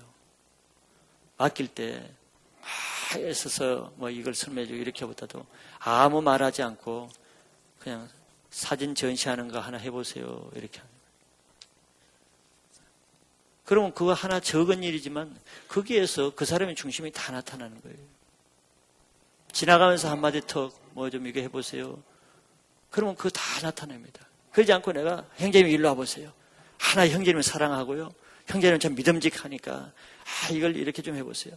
맡길 때 애써서 뭐 이걸 설명해주고 이렇게 보다도 아무 말하지 않고 그냥 사진 전시하는 거 하나 해보세요. 이렇게 하는 거예요. 그러면 그거 하나 적은 일이지만 거기에서 그 사람의 중심이 다 나타나는 거예요. 지나가면서 한마디 턱 뭐 좀 이거 해보세요. 그러면 그거 다 나타납니다. 그러지 않고 내가 형제님 일로 와보세요. 하나 형제님을 사랑하고요. 형제는 참 믿음직하니까 이걸 이렇게 좀 해보세요.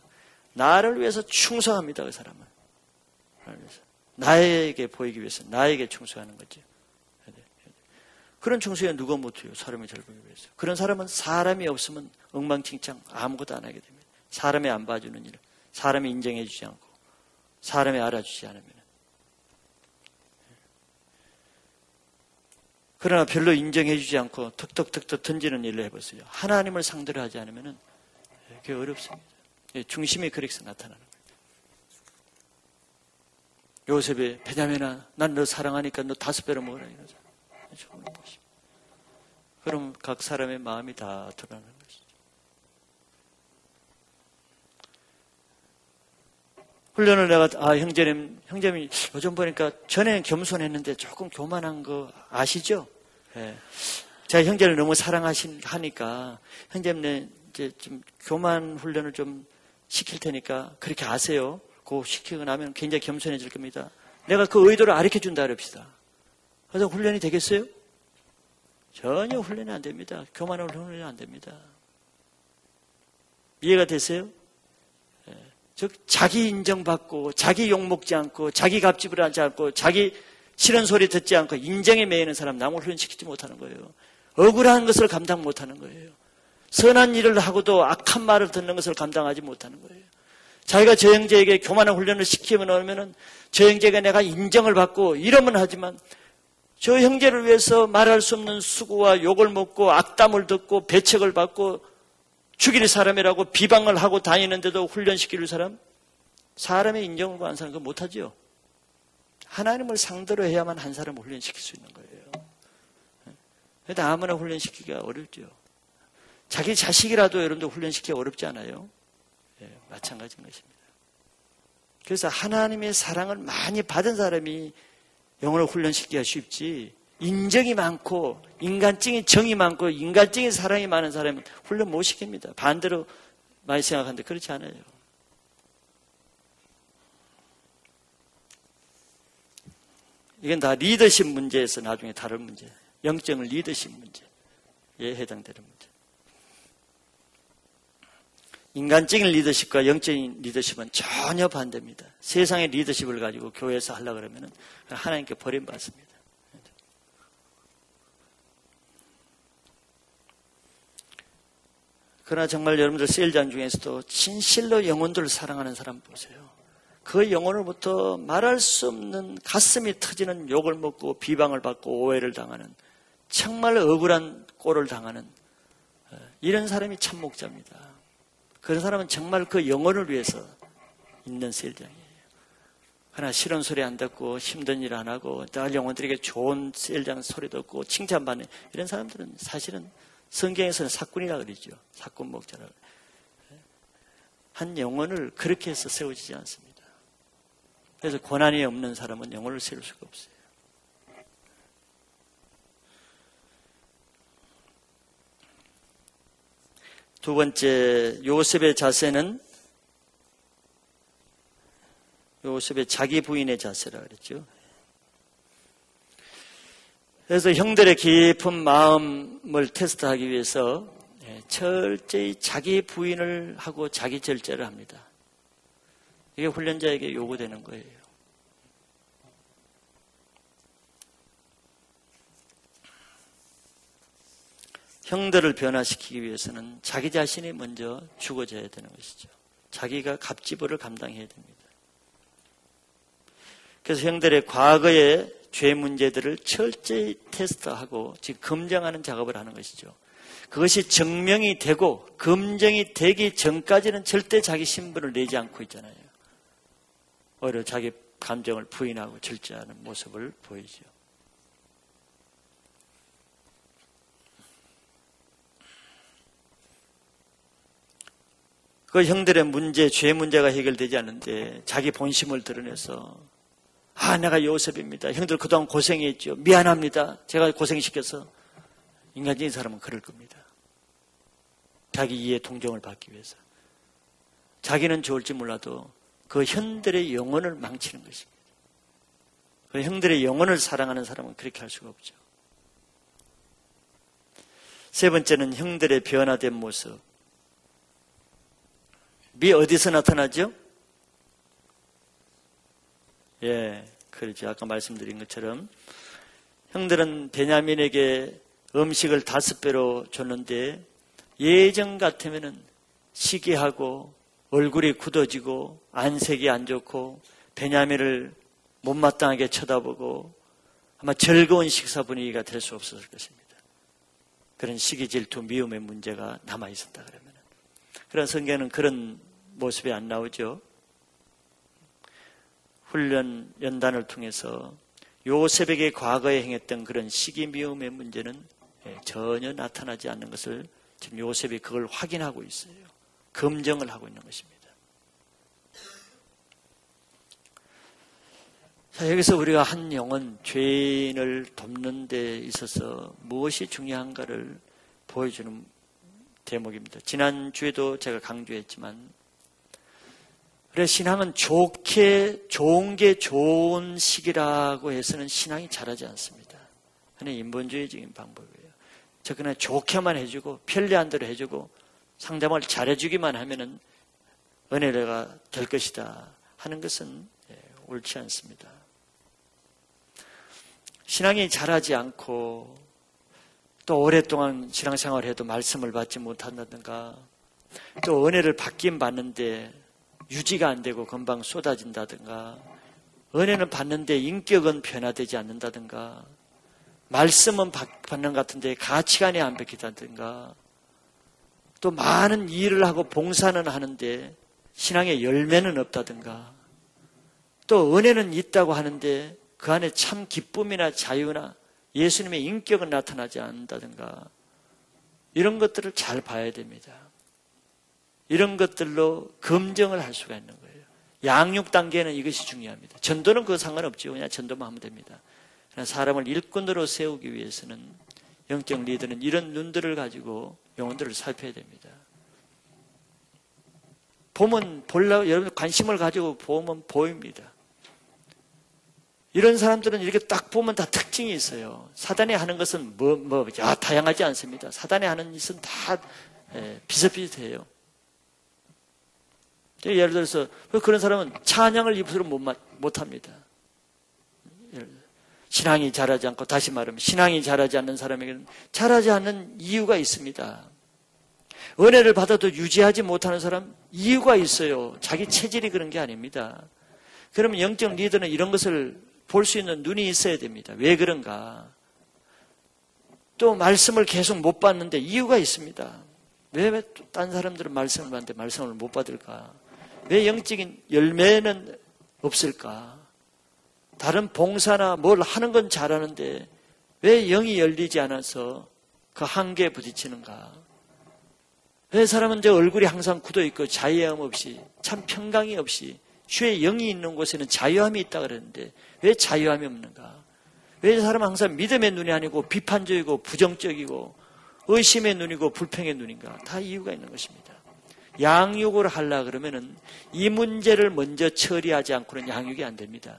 나를 위해서 충성합니다. 그 사람은. 나에게 보이기 위해서 나에게 충성하는 거죠. 그런 충성에 누가 못해요? 사람이 잘 보이기 위해서. 그런 사람은 사람이 없으면 엉망진창 아무것도 안 하게 됩니다. 사람이 안 봐주는 일, 사람이 인정해 주지 않고 사람이 알아주지 않으면. 그러나 별로 인정해 주지 않고 턱턱턱턱 던지는 일을 해보세요. 하나님을 상대로 하지 않으면 그게 어렵습니다. 중심이 그렇게 나타나는 거예요. 요셉이 베냐민아 난 너 사랑하니까 너 5배로 먹으라 이러죠. 그럼 각 사람의 마음이 다 드러나는 것이죠. 훈련을 내가 형제님 요즘 보니까 전에는 겸손했는데 조금 교만한 거 아시죠? 예. 제가 형제를 너무 사랑하니까 형제님 이제 좀 교만 훈련을 좀 시킬 테니까 그렇게 아세요. 그거 시키고 나면 굉장히 겸손해질 겁니다. 내가 그 의도를 가르쳐 준다 그럽시다. 그래서 훈련이 되겠어요? 전혀 훈련이 안 됩니다. 교만한 훈련이 안 됩니다. 이해가 되세요? 즉 자기 인정받고 자기 욕먹지 않고 자기 갑집을 하지 않고 자기 싫은 소리 듣지 않고 인정에 매이는 사람 남을 훈련시키지 못하는 거예요. 억울한 것을 감당 못하는 거예요. 선한 일을 하고도 악한 말을 듣는 것을 감당하지 못하는 거예요. 자기가 저 형제에게 교만한 훈련을 시키면 오면은 저 형제가 내가 인정을 받고 이러면 하지만 저 형제를 위해서 말할 수 없는 수고와 욕을 먹고 악담을 듣고 배척을 받고 죽일 사람이라고 비방을 하고 다니는데도 훈련시킬 사람? 사람의 인정을 구하는 사람 그거 못하죠. 하나님을 상대로 해야만 한 사람을 훈련시킬 수 있는 거예요. 그런데 아무나 훈련시키기가 어렵죠. 자기 자식이라도 여러분들 훈련시키기가 어렵지 않아요? 예, 마찬가지인 것입니다. 그래서 하나님의 사랑을 많이 받은 사람이 영혼을 훈련시키기가 쉽지 인정이 많고 인간적인 정이 많고 인간적인 사랑이 많은 사람은 훈련 못 시킵니다. 반대로 많이 생각하는데 그렇지 않아요. 이건 다 리더십 문제에서 나중에 다룰 문제. 영적인 리더십 문제에 해당되는 문제. 인간적인 리더십과 영적인 리더십은 전혀 반대입니다. 세상의 리더십을 가지고 교회에서 하려고 그러면 하나님께 버림받습니다. 그러나 정말 여러분들 세일장 중에서도 진실로 영혼들을 사랑하는 사람 보세요. 그 영혼으로부터 말할 수 없는 가슴이 터지는 욕을 먹고 비방을 받고 오해를 당하는 정말 억울한 꼴을 당하는 이런 사람이 참 목자입니다. 그런 사람은 정말 그 영혼을 위해서 있는 세일장이에요. 하나 싫은 소리 안 듣고 힘든 일 안 하고 날 영혼들에게 좋은 세일장 소리 듣고 칭찬받는 이런 사람들은 사실은 성경에서는 사꾼이라 그러죠. 사꾼 목자라. 한 영혼을 그렇게 해서 세워지지 않습니다. 그래서 고난이 없는 사람은 영혼을 세울 수가 없어요. 두 번째, 요셉의 자세는 요셉의 자기 부인의 자세라 그랬죠. 그래서 형들의 깊은 마음을 테스트하기 위해서 철저히 자기 부인을 하고 자기 절제를 합니다. 이게 훈련자에게 요구되는 거예요. 형들을 변화시키기 위해서는 자기 자신이 먼저 죽어져야 되는 것이죠. 자기가 갑지보를 감당해야 됩니다. 그래서 형들의 과거의 죄 문제들을 철저히 테스트하고 지금 검증하는 작업을 하는 것이죠. 그것이 증명이 되고 검증이 되기 전까지는 절대 자기 신분을 내지 않고 있잖아요. 오히려 자기 감정을 부인하고 절제하는 모습을 보이죠. 그 형들의 문제, 죄 문제가 해결되지 않는데 자기 본심을 드러내서 내가 요셉입니다. 형들 그동안 고생했죠. 미안합니다. 제가 고생시켜서. 인간적인 사람은 그럴 겁니다. 자기 이해 동정을 받기 위해서. 자기는 좋을지 몰라도 그 형들의 영혼을 망치는 것입니다. 그 형들의 영혼을 사랑하는 사람은 그렇게 할 수가 없죠. 세 번째는 형들의 변화된 모습. 미 어디서 나타나죠? 예, 그렇죠. 아까 말씀드린 것처럼 형들은 베냐민에게 음식을 5배로 줬는데 예전 같으면은 시기하고 얼굴이 굳어지고 안색이 안 좋고 베냐민을 못마땅하게 쳐다보고 아마 즐거운 식사 분위기가 될 수 없었을 것입니다. 그런 시기, 질투, 미움의 문제가 남아 있었다 그러면. 그런 성경은 그런 모습이 안 나오죠. 훈련 연단을 통해서 요셉에게 과거에 행했던 그런 시기, 미움의 문제는 전혀 나타나지 않는 것을 지금 요셉이 그걸 확인하고 있어요. 검증을 하고 있는 것입니다. 자, 여기서 우리가 한 영혼, 죄인을 돕는 데 있어서 무엇이 중요한가를 보여주는 대목입니다. 지난주에도 제가 강조했지만, 그래, 신앙은 좋은 게 좋은 식이라고 해서는 신앙이 자라지 않습니다. 그냥 인본주의적인 방법이에요. 저 그냥 좋게만 해주고, 편리한 대로 해주고, 상대방을 잘해주기만 하면은 은혜가 될 것이다 하는 것은 옳지 않습니다. 신앙이 자라지 않고 또 오랫동안 신앙생활을 해도 말씀을 받지 못한다든가 또 은혜를 받긴 받는데 유지가 안 되고 금방 쏟아진다든가 은혜는 받는데 인격은 변화되지 않는다든가 말씀은 받는 것 같은데 가치관이 안 바뀌다든가 또 많은 일을 하고 봉사는 하는데 신앙의 열매는 없다든가 또 은혜는 있다고 하는데 그 안에 참 기쁨이나 자유나 예수님의 인격은 나타나지 않는다든가 이런 것들을 잘 봐야 됩니다. 이런 것들로 검증을 할 수가 있는 거예요. 양육 단계는 이것이 중요합니다. 전도는 그거 상관없죠. 그냥 전도만 하면 됩니다. 그러나 사람을 일꾼으로 세우기 위해서는 영적 리더는 이런 눈들을 가지고 영혼들을 살펴야 됩니다. 보면 여러분 관심을 가지고 보면 보입니다. 이런 사람들은 이렇게 딱 보면 다 특징이 있어요. 사단이 하는 것은 다양하지 않습니다. 사단이 하는 짓은 다 비슷비슷해요. 예를 들어서 그런 사람은 찬양을 입술로 못합니다. 신앙이 자라지 않고 다시 말하면 신앙이 자라지 않는 사람에게는 자라지 않는 이유가 있습니다. 은혜를 받아도 유지하지 못하는 사람 이유가 있어요. 자기 체질이 그런 게 아닙니다. 그러면 영적 리더는 이런 것을 볼 수 있는 눈이 있어야 됩니다. 왜 그런가? 또 말씀을 계속 못 받는데 이유가 있습니다. 왜 딴 사람들은 말씀을 받는데 말씀을 못 받을까? 왜 영적인 열매는 없을까? 다른 봉사나 뭘 하는 건 잘하는데 왜 영이 열리지 않아서 그 한계에 부딪히는가? 왜 사람은 이제 얼굴이 항상 굳어있고 자유함 없이 참 평강이 없이 주의 영이 있는 곳에는 자유함이 있다 그랬는데 왜 자유함이 없는가? 왜 사람은 항상 믿음의 눈이 아니고 비판적이고 부정적이고 의심의 눈이고 불평의 눈인가? 다 이유가 있는 것입니다. 양육을 하려고 그러면은 이 문제를 먼저 처리하지 않고는 양육이 안 됩니다.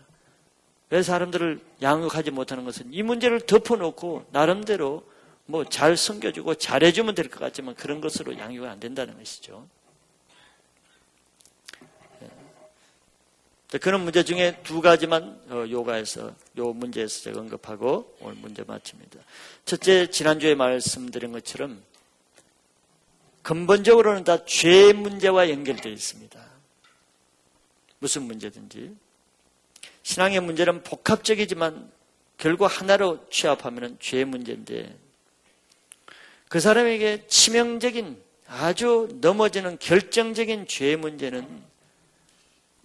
왜 사람들을 양육하지 못하는 것은 이 문제를 덮어놓고 나름대로 뭐 잘 섬겨주고 잘해주면 될 것 같지만 그런 것으로 양육이 안 된다는 것이죠. 그런 문제 중에 두 가지만 요 문제에서 제가 언급하고 오늘 문제 마칩니다. 첫째, 지난주에 말씀드린 것처럼 근본적으로는 다 죄 문제와 연결되어 있습니다. 무슨 문제든지. 신앙의 문제는 복합적이지만 결국 하나로 취합하면 죄 문제인데 그 사람에게 치명적인 아주 넘어지는 결정적인 죄 문제는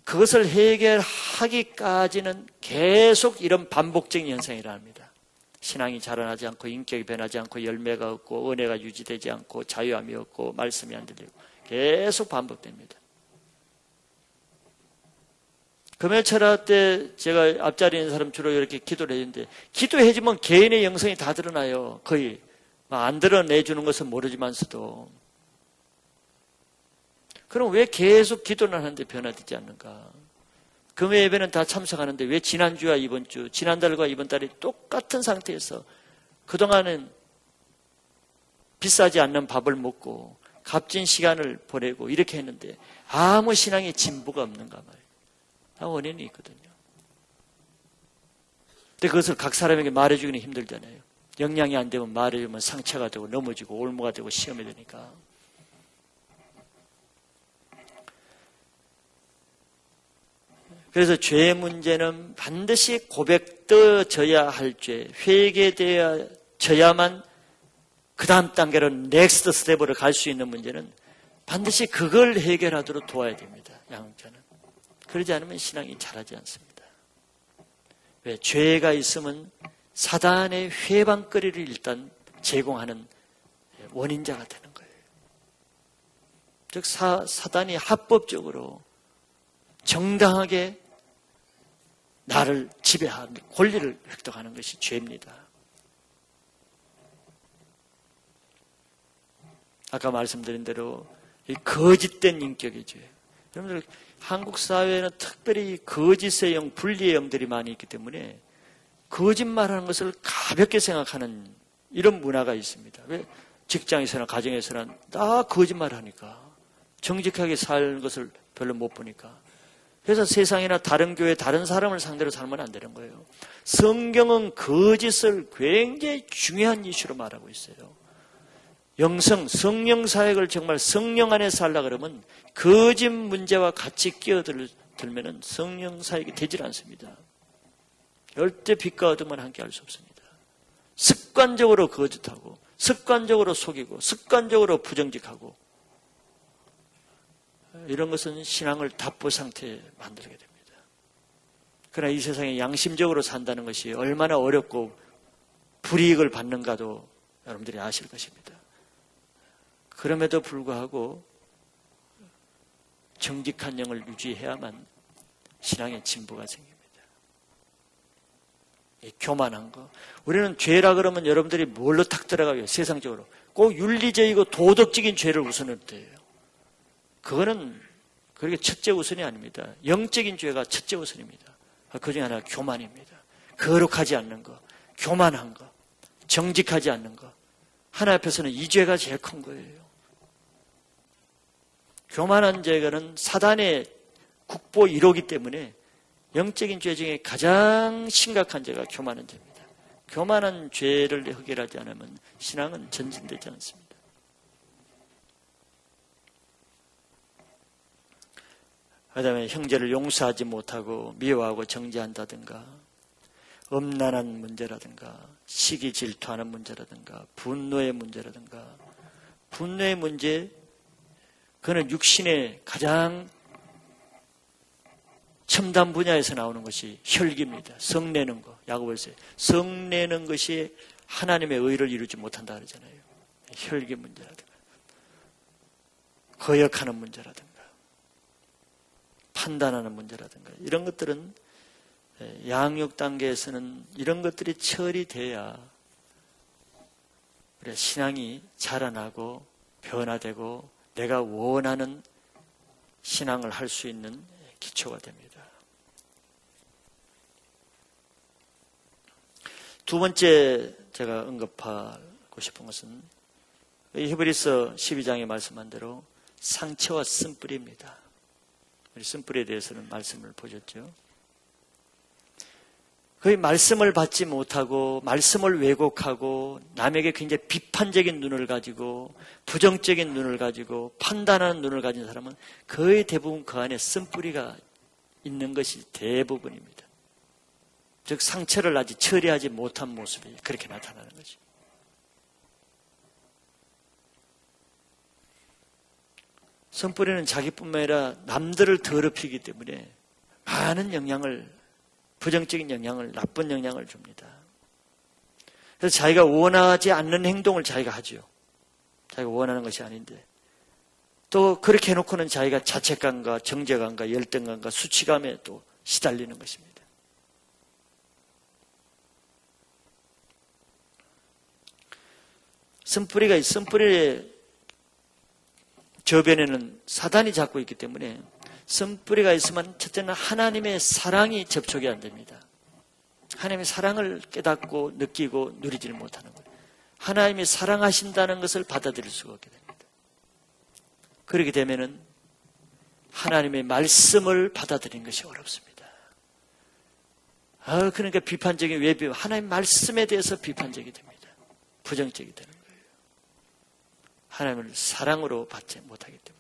그것을 해결하기까지는 계속 이런 반복적인 현상이라 합니다. 신앙이 자라나지 않고 인격이 변하지 않고 열매가 없고 은혜가 유지되지 않고 자유함이 없고 말씀이 안 들리고 계속 반복됩니다. 금요철학 때 제가 앞자리에 있는 사람 주로 이렇게 기도를 해주는데 기도해주면 개인의 영성이 다 드러나요. 거의 안 드러내주는 것은 모르지만서도 그럼 왜 계속 기도를 하는데 변화되지 않는가? 금요 예배는 다 참석하는데 왜 지난주와 이번 주, 지난달과 이번 달이 똑같은 상태에서 그동안은 비싸지 않는 밥을 먹고 값진 시간을 보내고 이렇게 했는데 아무 신앙의 진보가 없는가 말이에요. 다 원인이 있거든요. 근데 그것을 각 사람에게 말해주기는 힘들잖아요. 영향이 안 되면 말해주면 상처가 되고 넘어지고 올무가 되고 시험이 되니까. 그래서 죄의 문제는 반드시 고백되어져야 할 죄, 회개되어져야만 그 다음 단계로 넥스트 스텝으로 갈 수 있는 문제는 반드시 그걸 해결하도록 도와야 됩니다. 양육자는. 그러지 않으면 신앙이 자라지 않습니다. 왜? 죄가 있으면 사단의 회방거리를 일단 제공하는 원인자가 되는 거예요. 즉 사단이 합법적으로 정당하게 나를 지배하는 권리를 획득하는 것이 죄입니다. 아까 말씀드린 대로 이 거짓된 인격의 죄. 여러분들 한국 사회는 특별히 거짓의 영, 분리의 영들이 많이 있기 때문에 거짓말하는 것을 가볍게 생각하는 이런 문화가 있습니다. 왜? 직장에서나 가정에서나 다 거짓말하니까 정직하게 살 것을 별로 못 보니까. 그래서 세상이나 다른 교회, 다른 사람을 상대로 살면 안 되는 거예요. 성경은 거짓을 굉장히 중요한 이슈로 말하고 있어요. 영성, 성령 사역을 정말 성령 안에 살라 그러면 거짓 문제와 같이 끼어들면 성령 사역이 되질 않습니다. 절대 빛과 어둠은 함께 할 수 없습니다. 습관적으로 거짓하고 습관적으로 속이고 습관적으로 부정직하고 이런 것은 신앙을 답보 상태에 만들게 됩니다. 그러나 이 세상에 양심적으로 산다는 것이 얼마나 어렵고 불이익을 받는가도 여러분들이 아실 것입니다. 그럼에도 불구하고 정직한 영을 유지해야만 신앙의 진보가 생깁니다. 이 교만한 거. 우리는 죄라 그러면 여러분들이 뭘로 탁 들어가요? 세상적으로. 꼭 윤리적이고 도덕적인 죄를 우선을 해요. 그거는 그렇게 첫째 우선이 아닙니다. 영적인 죄가 첫째 우선입니다. 그 중에 하나가 교만입니다. 거룩하지 않는 거, 교만한 거, 정직하지 않는 거. 하나님 앞에서는 이 죄가 제일 큰 거예요. 교만한 죄는 사단의 국보 1호이기 때문에 영적인 죄 중에 가장 심각한 죄가 교만한 죄입니다. 교만한 죄를 해결하지 않으면 신앙은 전진되지 않습니다. 그 다음에 형제를 용서하지 못하고 미워하고 정죄한다든가 음란한 문제라든가 시기 질투하는 문제라든가 분노의 문제라든가 분노의 문제 그는 육신의 가장 첨단 분야에서 나오는 것이 혈기입니다. 성내는 거. 야고보서에 성내는 것이 하나님의 의를 이루지 못한다 그러잖아요. 혈기 문제라든가 거역하는 문제라든가 판단하는 문제라든가 이런 것들은 양육 단계에서는 이런 것들이 처리돼야 우리 신앙이 자라나고 변화되고 내가 원하는 신앙을 할 수 있는 기초가 됩니다. 두 번째 제가 언급하고 싶은 것은 히브리서 12장에 말씀한 대로 상처와 쓴뿌리입니다. 우리 쓴뿌리에 대해서는 말씀을 보셨죠. 거의 말씀을 받지 못하고 말씀을 왜곡하고 남에게 굉장히 비판적인 눈을 가지고 부정적인 눈을 가지고 판단하는 눈을 가진 사람은 거의 대부분 그 안에 쓴뿌리가 있는 것이 대부분입니다. 즉 상처를 아직 처리하지 못한 모습이 그렇게 나타나는 거죠. 쓴뿌리는 자기뿐만 아니라 남들을 더럽히기 때문에 많은 영향을 부정적인 영향을, 나쁜 영향을 줍니다. 그래서 자기가 원하지 않는 행동을 자기가 하죠. 자기가 원하는 것이 아닌데. 또 그렇게 해놓고는 자기가 자책감과 정죄감과 열등감과 수치감에 또 시달리는 것입니다. 쓴뿌리의 저변에는 사단이 잡고 있기 때문에 쓴뿌리가 있으면 첫째는 하나님의 사랑이 접촉이 안 됩니다. 하나님의 사랑을 깨닫고 느끼고 누리지를 못하는 거예요. 하나님이 사랑하신다는 것을 받아들일 수가 없게 됩니다. 그렇게 되면은 하나님의 말씀을 받아들이는 것이 어렵습니다. 그러니까 비판적인 하나님 말씀에 대해서 비판적이 됩니다. 부정적이 되는 거예요. 하나님을 사랑으로 받지 못하기 때문에.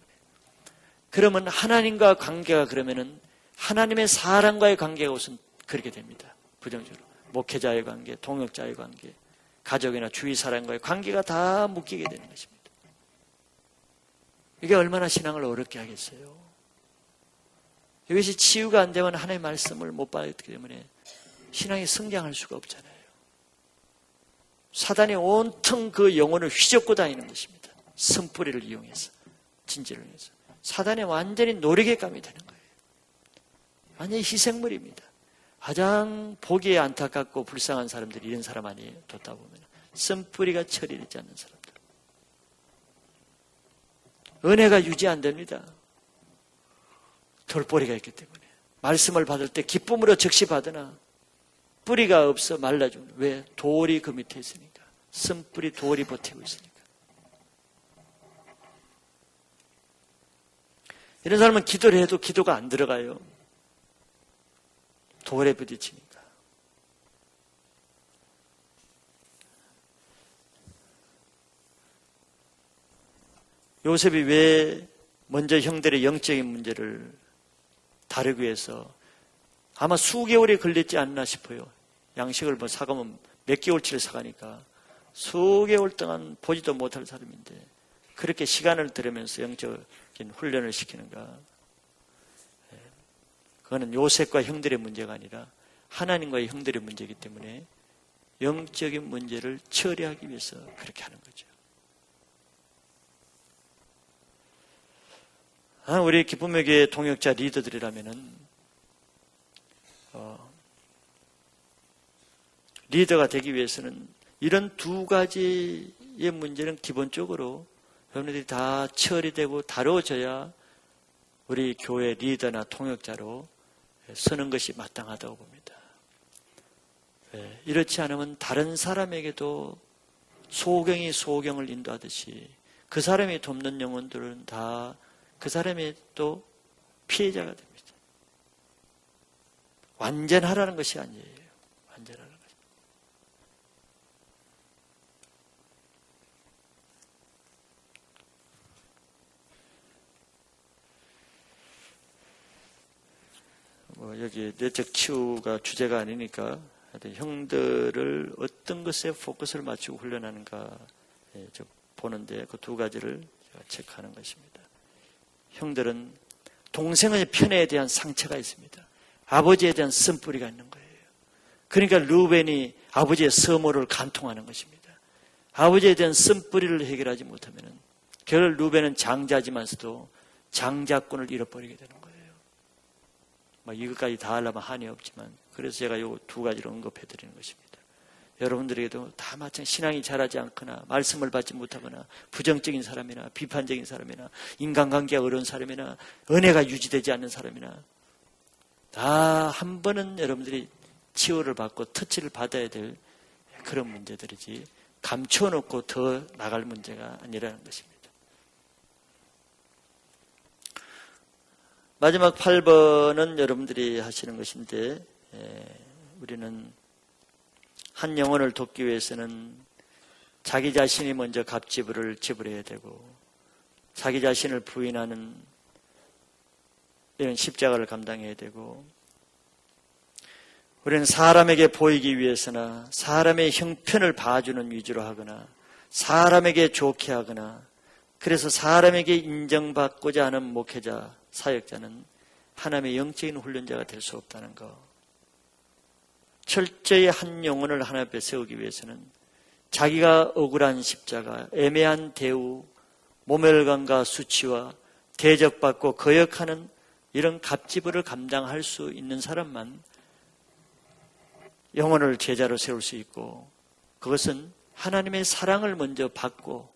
그러면 하나님과 관계가 그러면은 하나님의 사랑과의 관계가 우선 그렇게 됩니다. 부정적으로. 목회자의 관계, 동역자의 관계, 가족이나 주위 사람과의 관계가 다 묶이게 되는 것입니다. 이게 얼마나 신앙을 어렵게 하겠어요. 이것이 치유가 안 되면 하나님의 말씀을 못 받기 때문에 신앙이 성장할 수가 없잖아요. 사단이 온통 그 영혼을 휘젓고 다니는 것입니다. 쓴뿌리를 이용해서, 진지를 해서. 사단이 완전히 놀이개감이 되는 거예요. 완전히 희생물입니다. 가장 보기에 안타깝고 불쌍한 사람들이 이런 사람 아니에요. 듣다 보면 쓴뿌리가 처리되지 않는 사람들. 은혜가 유지 안 됩니다. 돌뿌리가 있기 때문에. 말씀을 받을 때 기쁨으로 즉시 받으나 뿌리가 없어 말라주는. 왜? 돌이 그 밑에 있으니까. 쓴뿌리 돌이 버티고 있으니까. 이런 사람은 기도를 해도 기도가 안 들어가요. 돌에 부딪히니까. 요셉이 왜 먼저 형들의 영적인 문제를 다루기 위해서 아마 수개월이 걸렸지 않나 싶어요. 양식을 사가면 몇 개월치를 사가니까 수개월 동안 보지도 못할 사람인데 그렇게 시간을 들이면서 영적인 훈련을 시키는가. 그거는 요셉과 형들의 문제가 아니라 하나님과의 형들의 문제이기 때문에 영적인 문제를 처리하기 위해서 그렇게 하는 거죠. 우리 기쁨의 교회 동역자 리더들이라면은 리더가 되기 위해서는 이런 두 가지의 문제는 기본적으로 여러분들이 다 처리되고 다뤄져야 우리 교회 리더나 통역자로 서는 것이 마땅하다고 봅니다. 이렇지 않으면 다른 사람에게도 소경이 소경을 인도하듯이 그 사람이 돕는 영혼들은 다 그 사람이 또 피해자가 됩니다. 완전하라는 것이 아니에요. 완전하라는 것이. 여기 내적 치유가 주제가 아니니까 형들을 어떤 것에 포커스를 맞추고 훈련하는가 보는데 그 두 가지를 제가 체크하는 것입니다. 형들은 동생의 편애에 대한 상처가 있습니다. 아버지에 대한 쓴뿌리가 있는 거예요. 그러니까 루벤이 아버지의 서모를 간통하는 것입니다. 아버지에 대한 쓴뿌리를 해결하지 못하면 결국 루벤은 장자지만서도 장자권을 잃어버리게 되는 거예요. 이것까지 다 하려면 한이 없지만 그래서 제가 이 두 가지를 언급해 드리는 것입니다. 여러분들에게도 다 마찬가지 신앙이 자라지 않거나 말씀을 받지 못하거나 부정적인 사람이나 비판적인 사람이나 인간관계가 어려운 사람이나 은혜가 유지되지 않는 사람이나 다 한 번은 여러분들이 치유를 받고 터치를 받아야 될 그런 문제들이지 감춰놓고 더 나갈 문제가 아니라는 것입니다. 마지막 8번은 여러분들이 하시는 것인데 우리는 한 영혼을 돕기 위해서는 자기 자신이 먼저 값지불을 지불해야 되고 자기 자신을 부인하는 이런 십자가를 감당해야 되고 우리는 사람에게 보이기 위해서나 사람의 형편을 봐주는 위주로 하거나 사람에게 좋게 하거나 그래서 사람에게 인정받고자 하는 목회자, 사역자는 하나님의 영적인 훈련자가 될 수 없다는 것. 철저히 한 영혼을 하나 앞에 세우기 위해서는 자기가 억울한 십자가, 애매한 대우, 모멸감과 수치와 대적받고 거역하는 이런 갑지불을 감당할 수 있는 사람만 영혼을 제자로 세울 수 있고 그것은 하나님의 사랑을 먼저 받고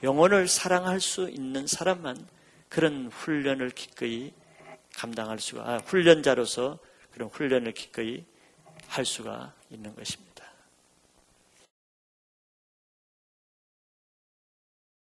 영혼을 사랑할 수 있는 사람만 그런 훈련을 기꺼이 감당할 수가, 훈련자로서 그런 훈련을 기꺼이 할 수가 있는 것입니다.